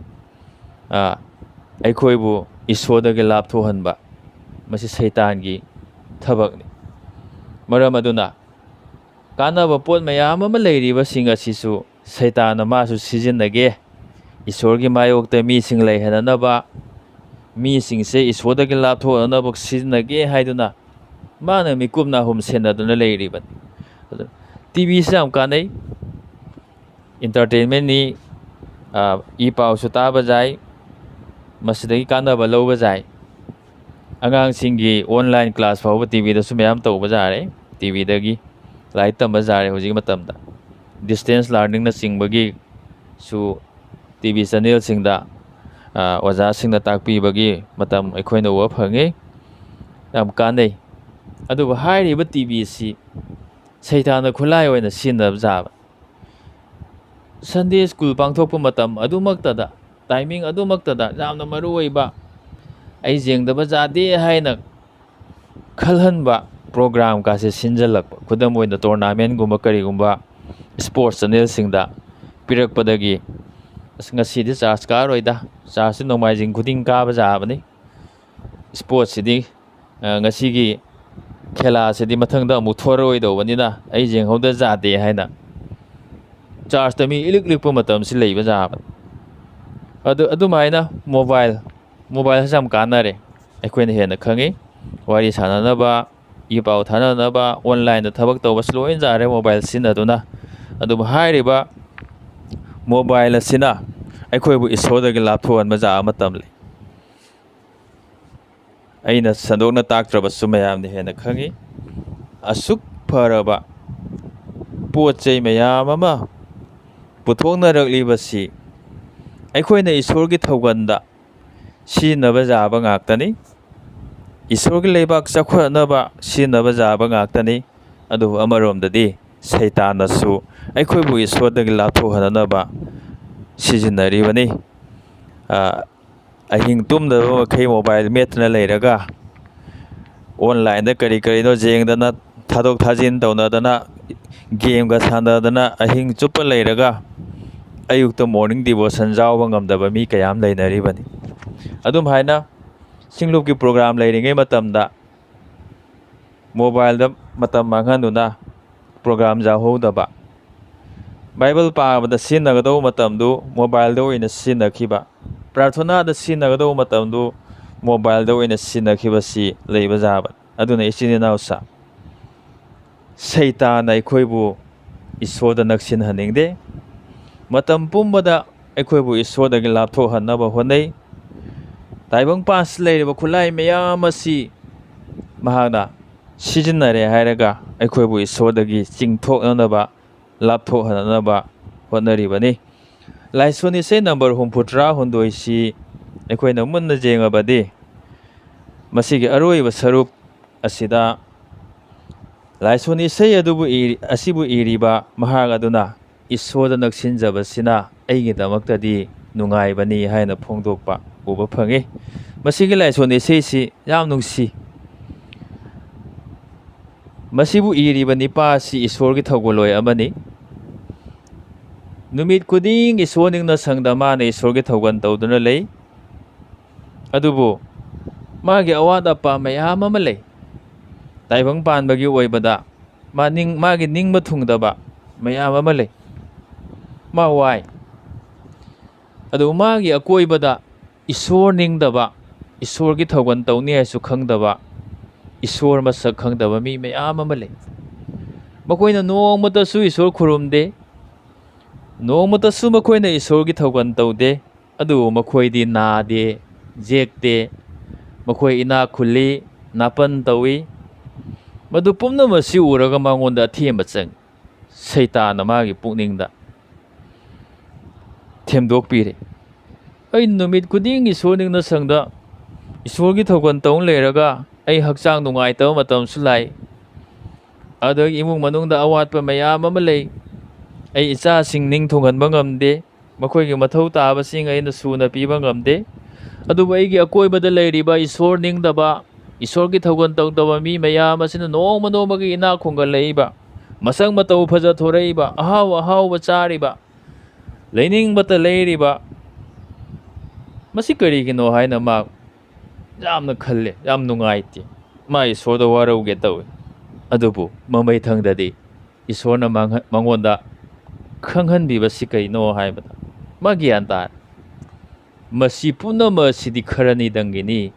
aikoibu isodagi lapthohanba masi saitangi thabakni maram aduna kanaba pot mayam ama leiribasing asisu saitana masu sijinage isorgi mayokta mi sing leihananaba mi singse isodagi lapthohanaba sijinage haiduna mana mikupna hum senaduna leiriban tv sam kanai entertainment ni ipau su taba jai masidagi kanaba lawba jai angang singi online class fawba tv da su mayam tawba jare tv dagi lai tamba jare hojigi matamda distance learning na singbagi su tv channel singda oja singda takpibagi matam aikoina wa phangi yam kanai aduba hairiba tv si saitana khulai oina sinab jaba Sunday school pangthokpa matam adumaktada timing adumaktada jamna maruoiba ai jengdaba jade haina khalhanba program kase sinjalakpa khudam oina tournament gumba karigumba sports channel singda pirakpadagi ngasidi charge karoida charge nomaijing khuding kaba jabani sports sidi ngasigi khela sidi mathangda amu thoroi dobanina ai jenghoda jade haina charge tami iliklikpa matam si leiba jaba adumaina mobile jam kanare aikoina hena khangi wari sananaba ipau thananaba online da thabak tawba sloin jare mobile sinaduna aduba hairiba mobile asina aikoibu isodagi lapthohan maja matam le aina sandokna taktraba sumayamni hena khangi asuk faraba pochei mayam ama puthoknaraklibasi aikoina isorgi thawganda sinaba jaba ngaktani isorgi leibak chakhanaba sinaba jaba ngaktani adu amaromdadi saitanasu aikoibu isodagi lapthohanaba sijinaribani ahing tumdaba makhai mobile metna leiraga online da kari no jengdana thadok thajin tawnadana game ga sanadana ahing chupa leiraga ayukta morning devotion jawba ngamdaba mi kayam leinaribani adum haina singlupki program leiringai matamda mobile da matam manghanuna program jahodaba bible paabada sinagado matamdu mobile da oina sinakhiba प्रार्थना दा सिनगदो मतमदु मोबाइल दा ओइना सिनखिबसी leiba jaba aduna isini nausa saitan aikoibu isoda naksin haningde matam pumbada aikoibu isoda gi laptho hanaba honai taibang pas leiriba khulai mayam asi mahana sijinare hairaga aikoibu isoda gi chingthoknaba laptho hanaba honaribani laisoni se number humputra hondoisi aikoina munna jengabadi masigi aroi sarup asida laisoni se adubu asibu iriba mahagaduna isoda naksinjabasina aigidamaktadi nungaibani haina phongdokpa uba phangi masigi laisoni se si yam nungsi masibu iriba nipa si isorgi thogoloi amani ꯅꯨꯃꯤꯠ ꯈꯨꯗꯤꯡꯒꯤ ꯏꯁꯣꯔ ꯅꯤꯡꯅ ꯁꯪꯗ ꯃꯥꯅ ꯏꯁꯣꯔꯒꯤ ꯊꯧꯒꯜ ꯇꯧꯗꯨꯅ ꯂꯩ. ꯑꯗꯨꯕꯨ ꯃꯥꯒꯤ ꯑꯋꯥꯠ ꯑꯄꯥ ꯃꯌꯥꯝ ꯑꯃ ꯂꯩ. ꯇꯥꯏꯕꯪ ꯄꯥꯟꯕꯒꯤ ꯑꯣꯏꯕꯗ ꯃꯥꯒꯤ ꯅꯤꯡꯕ ꯊꯨꯡꯗꯕ ꯃꯌꯥꯝ ꯑꯃ ꯂꯩ. ꯃꯥ ꯋꯥꯏ. ꯑꯗꯨ ꯃꯥꯒꯤ ꯑꯀꯣꯏꯕꯗ ꯏꯁꯣꯔ ꯅꯤꯡꯗꯕ, ꯏꯁꯣꯔꯒꯤ ꯊꯧꯒꯜ ꯇꯧꯅꯤ ꯍꯥꯏꯁꯨ ꯈꯪꯗꯕ, ꯏꯁꯣꯔ ꯃꯁꯛ ꯈꯪꯗꯕ ꯃꯤ ꯃꯌꯥꯝ ꯑꯃ ꯂꯩ. ꯃꯈꯣꯏꯅ ꯅꯣꯡꯃꯇꯁꯨ ꯏꯁꯣꯔ ꯈꯨꯔꯨꯝꯗꯦ, ꯅꯣꯡꯃꯇꯁꯨ ꯃꯈꯣꯏꯅ ꯏꯁꯣꯔꯒꯤ ꯊꯧꯒꯜ ꯇꯧꯗꯦ. ꯑꯗꯨꯕꯨ ꯃꯈꯣꯏꯗꯤ ꯅꯥꯗꯦ, ꯌꯦꯛꯇꯦ, ꯃꯈꯣꯏ ꯏꯅꯥꯛ ꯈꯨꯜꯂꯤ, ꯅꯥꯄꯟ ꯇꯧꯏ. ꯃꯗꯨ ꯄꯨꯝꯅꯃꯛꯁꯤ ꯎꯔꯒ ꯃꯉꯣꯟꯗ ꯑꯊꯦꯝꯕ ꯆꯪꯏ. ꯁꯩꯇꯥꯟꯅ ꯃꯥꯒꯤ ꯄꯨꯛꯅꯤꯡꯗ ꯊꯦꯝꯗꯣꯛꯄꯤꯔꯦ. ꯑꯩ ꯅꯨꯃꯤꯠ ꯈꯨꯗꯤꯡꯒꯤ ꯏꯁꯣꯔ ꯅꯤꯡꯅ ꯁꯪꯗ ꯏꯁꯣꯔꯒꯤ ꯊꯧꯒꯜ ꯇꯧꯅ ꯂꯩꯔꯒ ꯑꯩ ꯍꯛꯆꯥꯡ ꯅꯨꯡꯉꯥꯏꯇꯕ ꯃꯇꯝꯁꯨ ꯂꯥꯛꯏ. ꯑꯗꯒꯤ ꯏꯃꯨꯡ ꯃꯅꯨꯡꯗ ꯑꯋꯥꯠꯄ ꯃꯌꯥꯝ ꯑꯃ ꯂꯩ. ꯑꯩ ꯏꯆꯥꯁꯤꯡ ꯅꯤꯡ ꯊꯨꯡꯍꯟꯕ ꯉꯝꯗꯦ. ꯃꯈꯣꯏꯒꯤ ꯃꯊꯧ ꯇꯥꯕꯁꯤꯡ ꯑꯩꯅ ꯁꯨꯅ ꯄꯤꯕ ꯉꯝꯗꯦ. ꯑꯗꯨꯕꯨ ꯑꯩꯒꯤ ꯑꯀꯣꯏꯕꯗ ꯂꯩꯔꯤꯕ ꯏꯁꯣꯔ ꯅꯤꯡꯗꯕ, ꯏꯁꯣꯔꯒꯤ ꯊꯧꯒꯜ ꯇꯧꯗꯕ ꯃꯤ ꯃꯌꯥꯝ ꯑꯁꯤꯅ ꯅꯣꯡꯃ ꯅꯣꯡꯃꯒꯤ ꯏꯅꯥꯛ ꯈꯨꯟꯒꯠꯂꯛꯏꯕ, ꯃꯁꯛ ꯃꯇꯧ ꯐꯖꯊꯣꯔꯛꯏꯕ, ꯑꯍꯥꯎ ꯑꯍꯥꯎꯕ ꯆꯥꯔꯤꯕ, ꯂꯩꯅꯤꯡꯕꯇ ꯂꯩꯔꯤꯕ, ꯃꯁꯤ ꯀꯔꯤꯒꯤꯅꯣ ꯍꯥꯏꯅ ꯃꯥ ꯌꯥꯝꯅ ꯈꯜꯂꯦ, ꯌꯥꯝ ꯅꯨꯡꯉꯥꯏꯇꯦ. ꯃꯥ ꯏꯁꯣꯔꯗ ꯋꯥꯔꯧꯒꯦ ꯇꯧꯏ. ꯑꯗꯨꯕꯨ ꯃꯃꯩꯊꯪꯗꯗꯤ ꯏꯁꯣꯔꯅ ꯃꯉꯣꯟꯗ ꯈꯪꯍꯟꯕꯤꯕꯁꯤ ꯀꯩꯅꯣ ꯍꯥꯏꯕꯗ ꯃꯥ ꯒ꯭ꯌꯥꯟ ꯇꯥꯔꯦ. ꯃꯁꯤ ꯄꯨꯝꯅꯃꯛ ꯑꯁꯤꯗꯤ ꯈꯔꯅꯤꯗꯪꯒꯤꯅꯤ.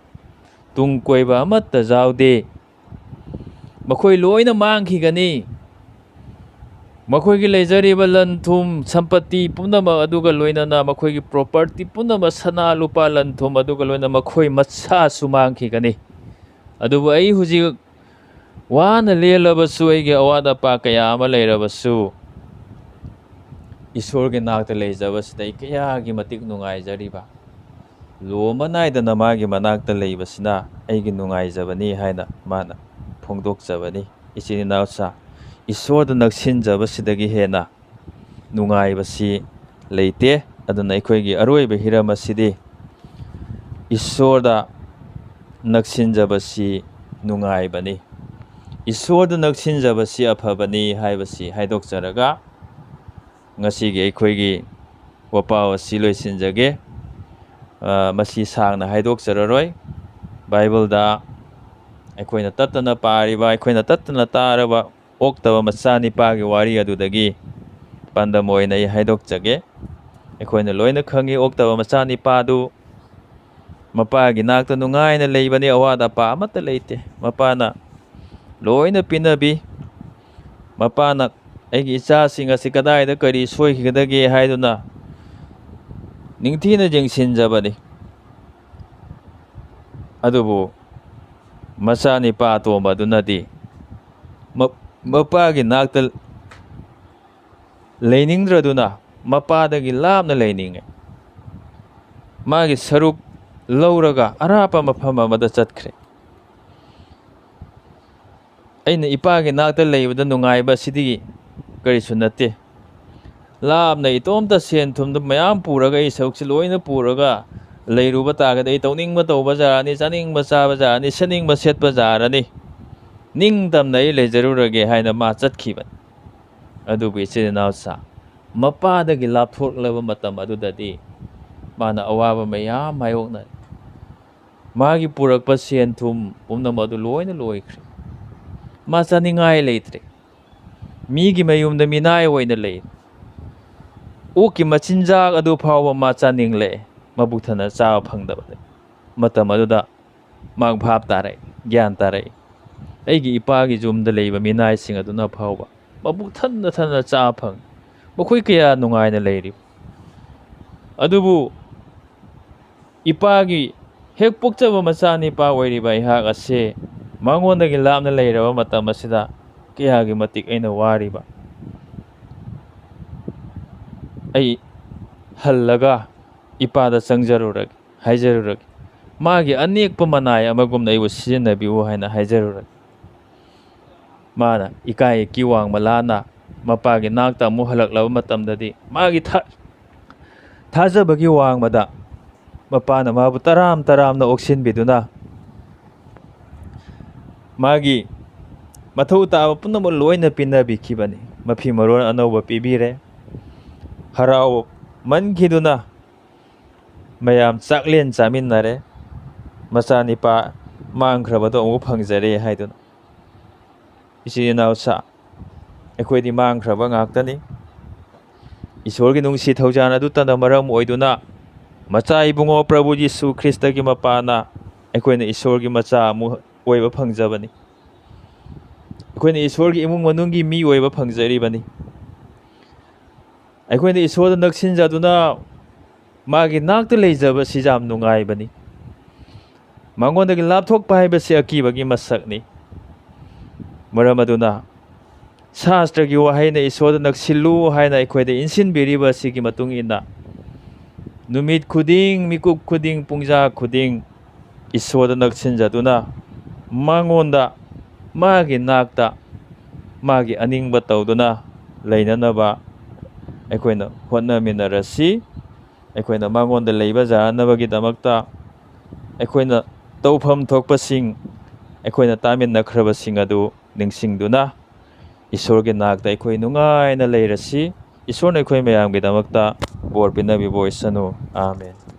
ꯇꯨꯡ ꯀꯣꯏꯕ ꯑꯃꯠꯇ ꯌꯥꯎꯗꯦ. ꯃꯈꯣꯏ ꯂꯣꯏꯅ ꯃꯥꯡꯈꯤꯒꯅꯤ. ꯃꯈꯣꯏꯒꯤ ꯂꯩꯖꯔꯤꯕ ꯂꯟ ꯊꯨꯝ ꯁꯝꯄꯇꯤ ꯄꯨꯝꯅꯃꯛ ꯑꯗꯨꯒ ꯂꯣꯏꯅꯅ ꯃꯈꯣꯏꯒꯤ ꯄ꯭ꯔꯣꯄꯔꯇꯤ ꯄꯨꯝꯅꯃꯛ, ꯁꯅꯥ ꯂꯨꯄꯥ ꯂꯟ ꯊꯨꯝ ꯑꯗꯨꯒ ꯂꯣꯏꯅꯅ ꯃꯈꯣꯏ ꯃꯁꯥꯁꯨ ꯃꯥꯡꯈꯤꯒꯅꯤ. ꯑꯗꯨꯕꯨ ꯑꯩ ꯍꯧꯖꯤꯛ ꯋꯥꯅ ꯂꯦꯜꯂꯕꯁꯨ, ꯑꯩꯒꯤ ꯑꯋꯥꯠ ꯑꯄꯥ ꯀꯌꯥ ꯑꯃ ꯂꯩꯔꯕꯁꯨ, ꯏꯁꯣꯔꯒꯤ ꯅꯥꯛꯇ ꯂꯩꯖꯕꯁꯤꯗ ꯑꯩ ꯀꯌꯥꯒꯤ ꯃꯇꯤꯛ ꯅꯨꯡꯉꯥꯏꯖꯔꯤꯕ. ꯂꯣꯝꯕ ꯅꯥꯏꯗꯅ ꯃꯥꯒꯤ ꯃꯅꯥꯛꯇ ꯂꯩꯕꯁꯤꯅ ꯑꯩꯒꯤ ꯅꯨꯡꯉꯥꯏꯖꯕꯅꯤ ꯍꯥꯏꯅ ꯃꯥꯅ ꯐꯣꯡꯗꯣꯛꯆꯕꯅꯤ. ꯏꯆꯤꯟ ꯏꯅꯥꯎꯁꯥ, ꯏꯁꯣꯔꯗ ꯅꯛꯁꯤꯟꯖꯕꯁꯤꯗꯒꯤ ꯍꯦꯟꯅ ꯅꯨꯡꯉꯥꯏꯕꯁꯤ ꯂꯩꯇꯦ. ꯑꯗꯨꯅ ꯑꯩꯈꯣꯏꯒꯤ ꯑꯔꯣꯏꯕ ꯍꯤꯔꯝ ꯑꯁꯤꯗꯤ ꯏꯁꯣꯔꯗ ꯅꯛꯁꯤꯟꯖꯕꯁꯤ ꯅꯨꯡꯉꯥꯏꯕꯅꯤ, ꯏꯁꯣꯔꯗ ꯅꯛꯁꯤꯟꯖꯕꯁꯤ ꯑꯐꯕꯅꯤ ꯍꯥꯏꯕꯁꯤ ꯍꯥꯏꯗꯣꯛꯆꯔꯒ ꯉꯁꯤꯒꯤ ꯑꯩꯈꯣꯏꯒꯤ ꯋꯥꯄꯥꯎ ꯑꯁꯤ ꯂꯣꯏꯁꯤꯟꯖꯒꯦ. ꯃꯁꯤ ꯁꯥꯡꯅ ꯍꯥꯏꯗꯣꯛꯆꯔꯔꯣꯏ. ꯕꯥꯏꯕꯜꯗ ꯑꯩꯈꯣꯏꯅ ꯇꯠꯇꯅ ꯄꯥꯔꯤꯕ, ꯑꯩꯈꯣꯏꯅ ꯇꯠꯇꯅ ꯇꯥꯔꯕ ꯑꯣꯛꯇꯕ ꯃꯆꯥꯅꯤꯄꯥꯒꯤ ꯋꯥꯔꯤ ꯑꯗꯨꯗꯒꯤ ꯄꯥꯟꯗꯝ ꯑꯣꯏꯅ ꯑꯩ ꯍꯥꯏꯗꯣꯛꯆꯒꯦ. ꯑꯩꯈꯣꯏꯅ ꯂꯣꯏꯅ ꯈꯪꯉꯤ, ꯑꯣꯛꯇꯕ ꯃꯆꯥꯅꯤꯄꯥꯗꯨ ꯃꯄꯥꯒꯤ ꯅꯥꯛꯇ ꯅꯨꯡꯉꯥꯏꯅ ꯂꯩꯕꯅꯤ. ꯑꯋꯥꯠ ꯑꯄꯥ ꯑꯃꯠꯇ ꯂꯩꯇꯦ. ꯃꯄꯥꯅ ꯂꯣꯏꯅ ꯄꯤꯅꯕꯤ. ꯃꯄꯥꯅ ꯑꯩꯒꯤ ꯏꯆꯥꯁꯤꯡ ꯑꯁꯤ ꯀꯗꯥꯏꯗ ꯀꯔꯤ ꯁꯣꯏꯈꯤꯒꯗꯒꯦ ꯍꯥꯏꯗꯨꯅ ꯅꯤꯡꯊꯤꯅ ꯌꯦꯡꯁꯤꯟꯖꯕꯅꯤ. ꯑꯗꯨꯕꯨ ꯃꯆꯥꯅꯤꯄꯥ ꯑꯇꯣꯝꯕ ꯑꯗꯨꯅꯗꯤ ꯃꯄꯥꯒꯤ ꯅꯥꯛꯇ ꯂꯩꯅꯤꯡꯗ꯭ꯔꯗꯨꯅ ꯃꯄꯥꯗꯒꯤ ꯂꯥꯞꯅ ꯂꯩꯅꯤꯡꯉꯦ. ꯃꯥꯒꯤ ꯁꯔꯨꯛ ꯂꯧꯔꯒ ꯑꯔꯥꯞꯄ ꯃꯐꯝ ꯑꯃꯗ ꯆꯠꯈ꯭ꯔꯦ. ꯑꯩꯅ ꯏꯄꯥꯒꯤ ꯅꯥꯛꯇ ꯂꯩꯕꯗ ꯅꯨꯡꯉꯥꯏꯕ ꯑꯁꯤꯗꯤ ꯀꯔꯤꯁꯨ ꯅꯠꯇꯦ. ꯂꯥꯞꯅ ꯏꯇꯣꯝꯇ ꯁꯦꯟ ꯊꯨꯝꯗ ꯃꯌꯥꯝ ꯄꯨꯔꯒ, ꯑꯩ ꯁꯔꯨꯛꯁꯤ ꯂꯣꯏꯅ ꯄꯨꯔꯒ ꯂꯩꯔꯨꯕ ꯇꯥꯔꯒꯗꯤ ꯑꯩ ꯇꯧꯅꯤꯡꯕ ꯇꯧꯕ ꯌꯥꯔꯅꯤ, ꯆꯥꯅꯤꯡꯕ ꯆꯥꯕ ꯌꯥꯔꯅꯤ, ꯁꯦꯠꯅꯤꯡꯕ ꯁꯦꯠꯄ ꯌꯥꯔꯅꯤ, ꯅꯤꯡꯇꯝꯅ ꯑꯩ ꯂꯩꯖꯔꯨꯔꯒꯦ ꯍꯥꯏꯅ ꯃꯥ ꯆꯠꯈꯤꯕꯅꯤ. ꯑꯗꯨꯕꯨ ꯏꯆꯤꯟ ꯏꯅꯥꯎꯁꯥ, ꯃꯄꯥꯗꯒꯤ ꯂꯥꯞꯊꯣꯛꯂꯕ ꯃꯇꯝ ꯑꯗꯨꯗꯗꯤ ꯃꯥꯅ ꯑꯋꯥꯕ ꯃꯌꯥꯝ ꯃꯥꯌꯣꯛꯅꯔꯤ. ꯃꯥꯒꯤ ꯄꯨꯔꯛꯄ ꯁꯦꯟ ꯊꯨꯝ ꯄꯨꯝꯅꯃꯛ ꯑꯗꯨ ꯂꯣꯏꯅ ꯂꯣꯏꯈ꯭ꯔꯦ. ꯃꯥ ꯆꯥꯅꯤꯡꯉꯥꯏ ꯂꯩꯇ꯭ꯔꯦ. ꯃꯤꯒꯤ ꯃꯌꯨꯝꯗ ꯃꯤꯅꯥꯏ ꯑꯣꯏꯅ ꯂꯩ. ꯑꯣꯛꯀꯤ ꯃꯆꯤꯟꯖꯥꯛ ꯑꯗꯨ ꯐꯥꯎꯕ ꯃꯥ ꯆꯥꯅꯤꯡꯂꯛꯑꯦ, ꯃꯕꯨꯛ ꯊꯟꯅ ꯆꯥꯕ ꯐꯪꯗꯕꯗ. ꯃꯇꯝ ꯑꯗꯨꯗ ꯃꯥ ꯚꯥꯞ ꯇꯥꯔꯛꯏ, ꯒ꯭ꯌꯥꯟ ꯇꯥꯔꯛꯏ. ꯑꯩꯒꯤ ꯏꯄꯥꯒꯤ ꯌꯨꯝꯗ ꯂꯩꯕ ꯃꯤꯅꯥꯏꯁꯤꯡ ꯑꯗꯨꯅ ꯐꯥꯎꯕ ꯃꯕꯨꯛ ꯊꯟꯅ ꯊꯟꯅ ꯆꯥꯕ ꯐꯪꯏ. ꯃꯈꯣꯏ ꯀꯌꯥ ꯅꯨꯡꯉꯥꯏꯅ ꯂꯩꯔꯤꯕ. ꯑꯗꯨꯕꯨ ꯏꯄꯥꯒꯤ ꯍꯦꯛ ꯄꯣꯛꯆꯕ ꯃꯆꯥꯅꯤꯄꯥ ꯑꯣꯏꯔꯤꯕ ꯑꯩꯍꯥꯛ ꯑꯁꯤ ꯃꯉꯣꯟꯗꯒꯤ ꯂꯥꯞꯅ ꯂꯩꯔꯕ ꯃꯇꯝ ꯑꯁꯤꯗ ꯀꯌꯥꯒꯤ ꯃꯇꯤꯛ ꯑꯩꯅ ꯋꯥꯔꯤꯕ. ꯑꯩ ꯍꯜꯂꯒ ꯏꯄꯥꯗ ꯆꯪꯖꯔꯨꯔꯒꯦ, ꯍꯥꯏꯖꯔꯨꯔꯒꯦ. ꯃꯥꯒꯤ ꯑꯅꯦꯛꯄ ꯃꯅꯥꯏ ꯑꯃꯒꯨꯝꯅ ꯑꯩꯕꯨ ꯁꯤꯖꯤꯟꯅꯕꯤꯌꯨ ꯍꯥꯏꯅ ꯍꯥꯏꯖꯔꯨꯔꯒꯦ. ꯃꯥꯅ ꯏꯀꯥꯏ ꯏꯀꯤ ꯋꯥꯡꯃ ꯂꯥꯟꯅ ꯃꯄꯥꯒꯤ ꯅꯥꯛꯇ ꯑꯃꯨꯛ ꯍꯜꯂꯛꯂꯕ ꯃꯇꯝꯗꯗꯤ ꯃꯥꯒꯤ ꯊꯥꯖꯕꯒꯤ ꯋꯥꯡꯃꯗ ꯃꯄꯥꯅ ꯃꯥꯕꯨ ꯇꯔꯥꯝ ꯇꯔꯥꯝꯅ ꯑꯣꯛꯁꯤꯟꯕꯤꯗꯨꯅ ꯃꯥꯒꯤ ꯃꯊꯧ ꯇꯥꯕ ꯄꯨꯝꯅꯃꯛ ꯂꯣꯏꯅ ꯄꯤꯅꯕꯤꯈꯤꯕꯅꯤ. ꯃꯐꯤ ꯃꯔꯣꯟ ꯑꯅꯧꯕ ꯄꯤꯕꯤꯔꯦ. ꯍꯔꯥꯎꯃꯟꯈꯤꯗꯨꯅ ꯃꯌꯥꯝ ꯆꯥꯛꯂꯦꯟ ꯆꯥꯃꯤꯟꯅꯔꯦ, ꯃꯆꯥꯅꯤꯄꯥ ꯃꯥꯡꯈ꯭ꯔꯕꯗꯣ ꯑꯃꯨꯛ ꯐꯪꯖꯔꯦ ꯍꯥꯏꯗꯨꯅ꯫ ꯏꯆꯤꯜ ꯏꯅꯥꯎꯁꯥ, ꯑꯩꯈꯣꯏꯗꯤ ꯃꯥꯡꯈ꯭ꯔꯕ ꯉꯥꯛꯇꯅꯤ꯫ ꯏꯁꯣꯔꯒꯤ ꯅꯨꯡꯁꯤ ꯊꯧꯖꯥꯟ ꯑꯗꯨꯇꯅ ꯃꯔꯝ ꯑꯣꯏꯗꯨꯅ ꯃꯆꯥ ꯏꯕꯨꯡꯉꯣ ꯄ꯭ꯔꯚꯨ ꯖꯤꯁꯨ ꯈ꯭ꯔꯤꯁꯇꯒꯤ ꯃꯄꯥꯅ ꯑꯩꯈꯣꯏꯅ ꯏꯁꯣꯔꯒꯤ ꯃꯆꯥ ꯑꯃꯨꯛ ꯑꯣꯏꯕ ꯐꯪꯖꯕꯅꯤ꯫ ꯑꯩꯈꯣꯏꯅ ꯏꯁꯣꯔꯒꯤ ꯏꯃꯨꯡ ꯃꯅꯨꯡꯒꯤ ꯃꯤ ꯑꯣꯏꯕ ꯐꯪꯖꯔꯤꯕꯅꯤ꯫ ꯑꯩꯈꯣꯏꯅ ꯏꯁꯣꯔꯗ ꯅꯛꯁꯤꯟꯖꯗꯨꯅ ꯃꯥꯒꯤ ꯅꯥꯛꯇ ꯂꯩꯖꯕꯁꯤ ꯌꯥꯝ ꯅꯨꯡꯉꯥꯏꯕꯅꯤ꯫ ꯃꯉꯣꯟꯗꯒꯤ ꯂꯥꯞꯊꯣꯛꯄ ꯍꯥꯏꯕꯁꯤ ꯑꯀꯤꯕꯒꯤ ꯃꯁꯛꯅꯤ꯫ ꯃꯔꯝ ꯑꯗꯨꯅ ꯁꯥꯁꯇ꯭ꯔꯒꯤ ꯋꯥꯍꯩꯅ ꯏꯁꯣꯔꯗ ꯅꯛꯁꯤꯜꯂꯨ ꯍꯥꯏꯅ ꯑꯩꯈꯣꯏꯗ ꯏꯟꯁꯤꯟꯕꯤꯔꯤꯕ ꯑꯁꯤꯒꯤ ꯃꯇꯨꯡ ꯏꯟꯅ ꯅꯨꯃꯤꯠ ꯈꯨꯗꯤꯡ, ꯃꯤꯀꯨꯞ ꯈꯨꯗꯤꯡ, ꯄꯨꯡꯖꯥ ꯈꯨꯗꯤꯡ ꯏꯁꯣꯔꯗ ꯅꯛꯁꯤꯟꯖꯗꯨꯅ ꯃꯉꯣꯟꯗ, ꯃꯥꯒꯤ ꯅꯥꯛꯇ, ꯃꯥꯒꯤ ꯑꯅꯤꯡꯕ ꯇꯧꯗꯨꯅ ꯂꯩꯅꯅꯕ ꯑꯩꯈꯣꯏꯅ ꯍꯣꯠꯅꯃꯤꯟꯅꯔꯁꯤ꯫ ꯑꯩꯈꯣꯏꯅ ꯃꯉꯣꯟꯗ ꯂꯩꯕ ꯌꯥꯅꯕꯒꯤꯗꯃꯛꯇ ꯑꯩꯈꯣꯏꯅ ꯇꯧꯐꯝ ꯊꯣꯛꯄꯁꯤꯡ, ꯑꯩꯈꯣꯏꯅ ꯇꯥꯃꯤꯟꯅꯈ꯭ꯔꯕꯁꯤꯡ ꯑꯗꯨ ꯅꯤꯡꯁꯤꯡꯗꯨꯅ ꯏꯁꯣꯔꯒꯤ ꯅꯥꯛꯇ ꯑꯩꯈꯣꯏ ꯅꯨꯡꯉꯥꯏꯅ ꯂꯩꯔꯁꯤ꯫ ꯏꯁꯣꯔꯅ ꯑꯩꯈꯣꯏ ꯃꯌꯥꯝꯒꯤꯗꯃꯛꯇ ꯕꯣꯔ ꯄꯤꯅꯕꯤꯕ ꯑꯣꯏꯁꯅꯨ꯫ ꯑꯥꯃꯦꯟ꯫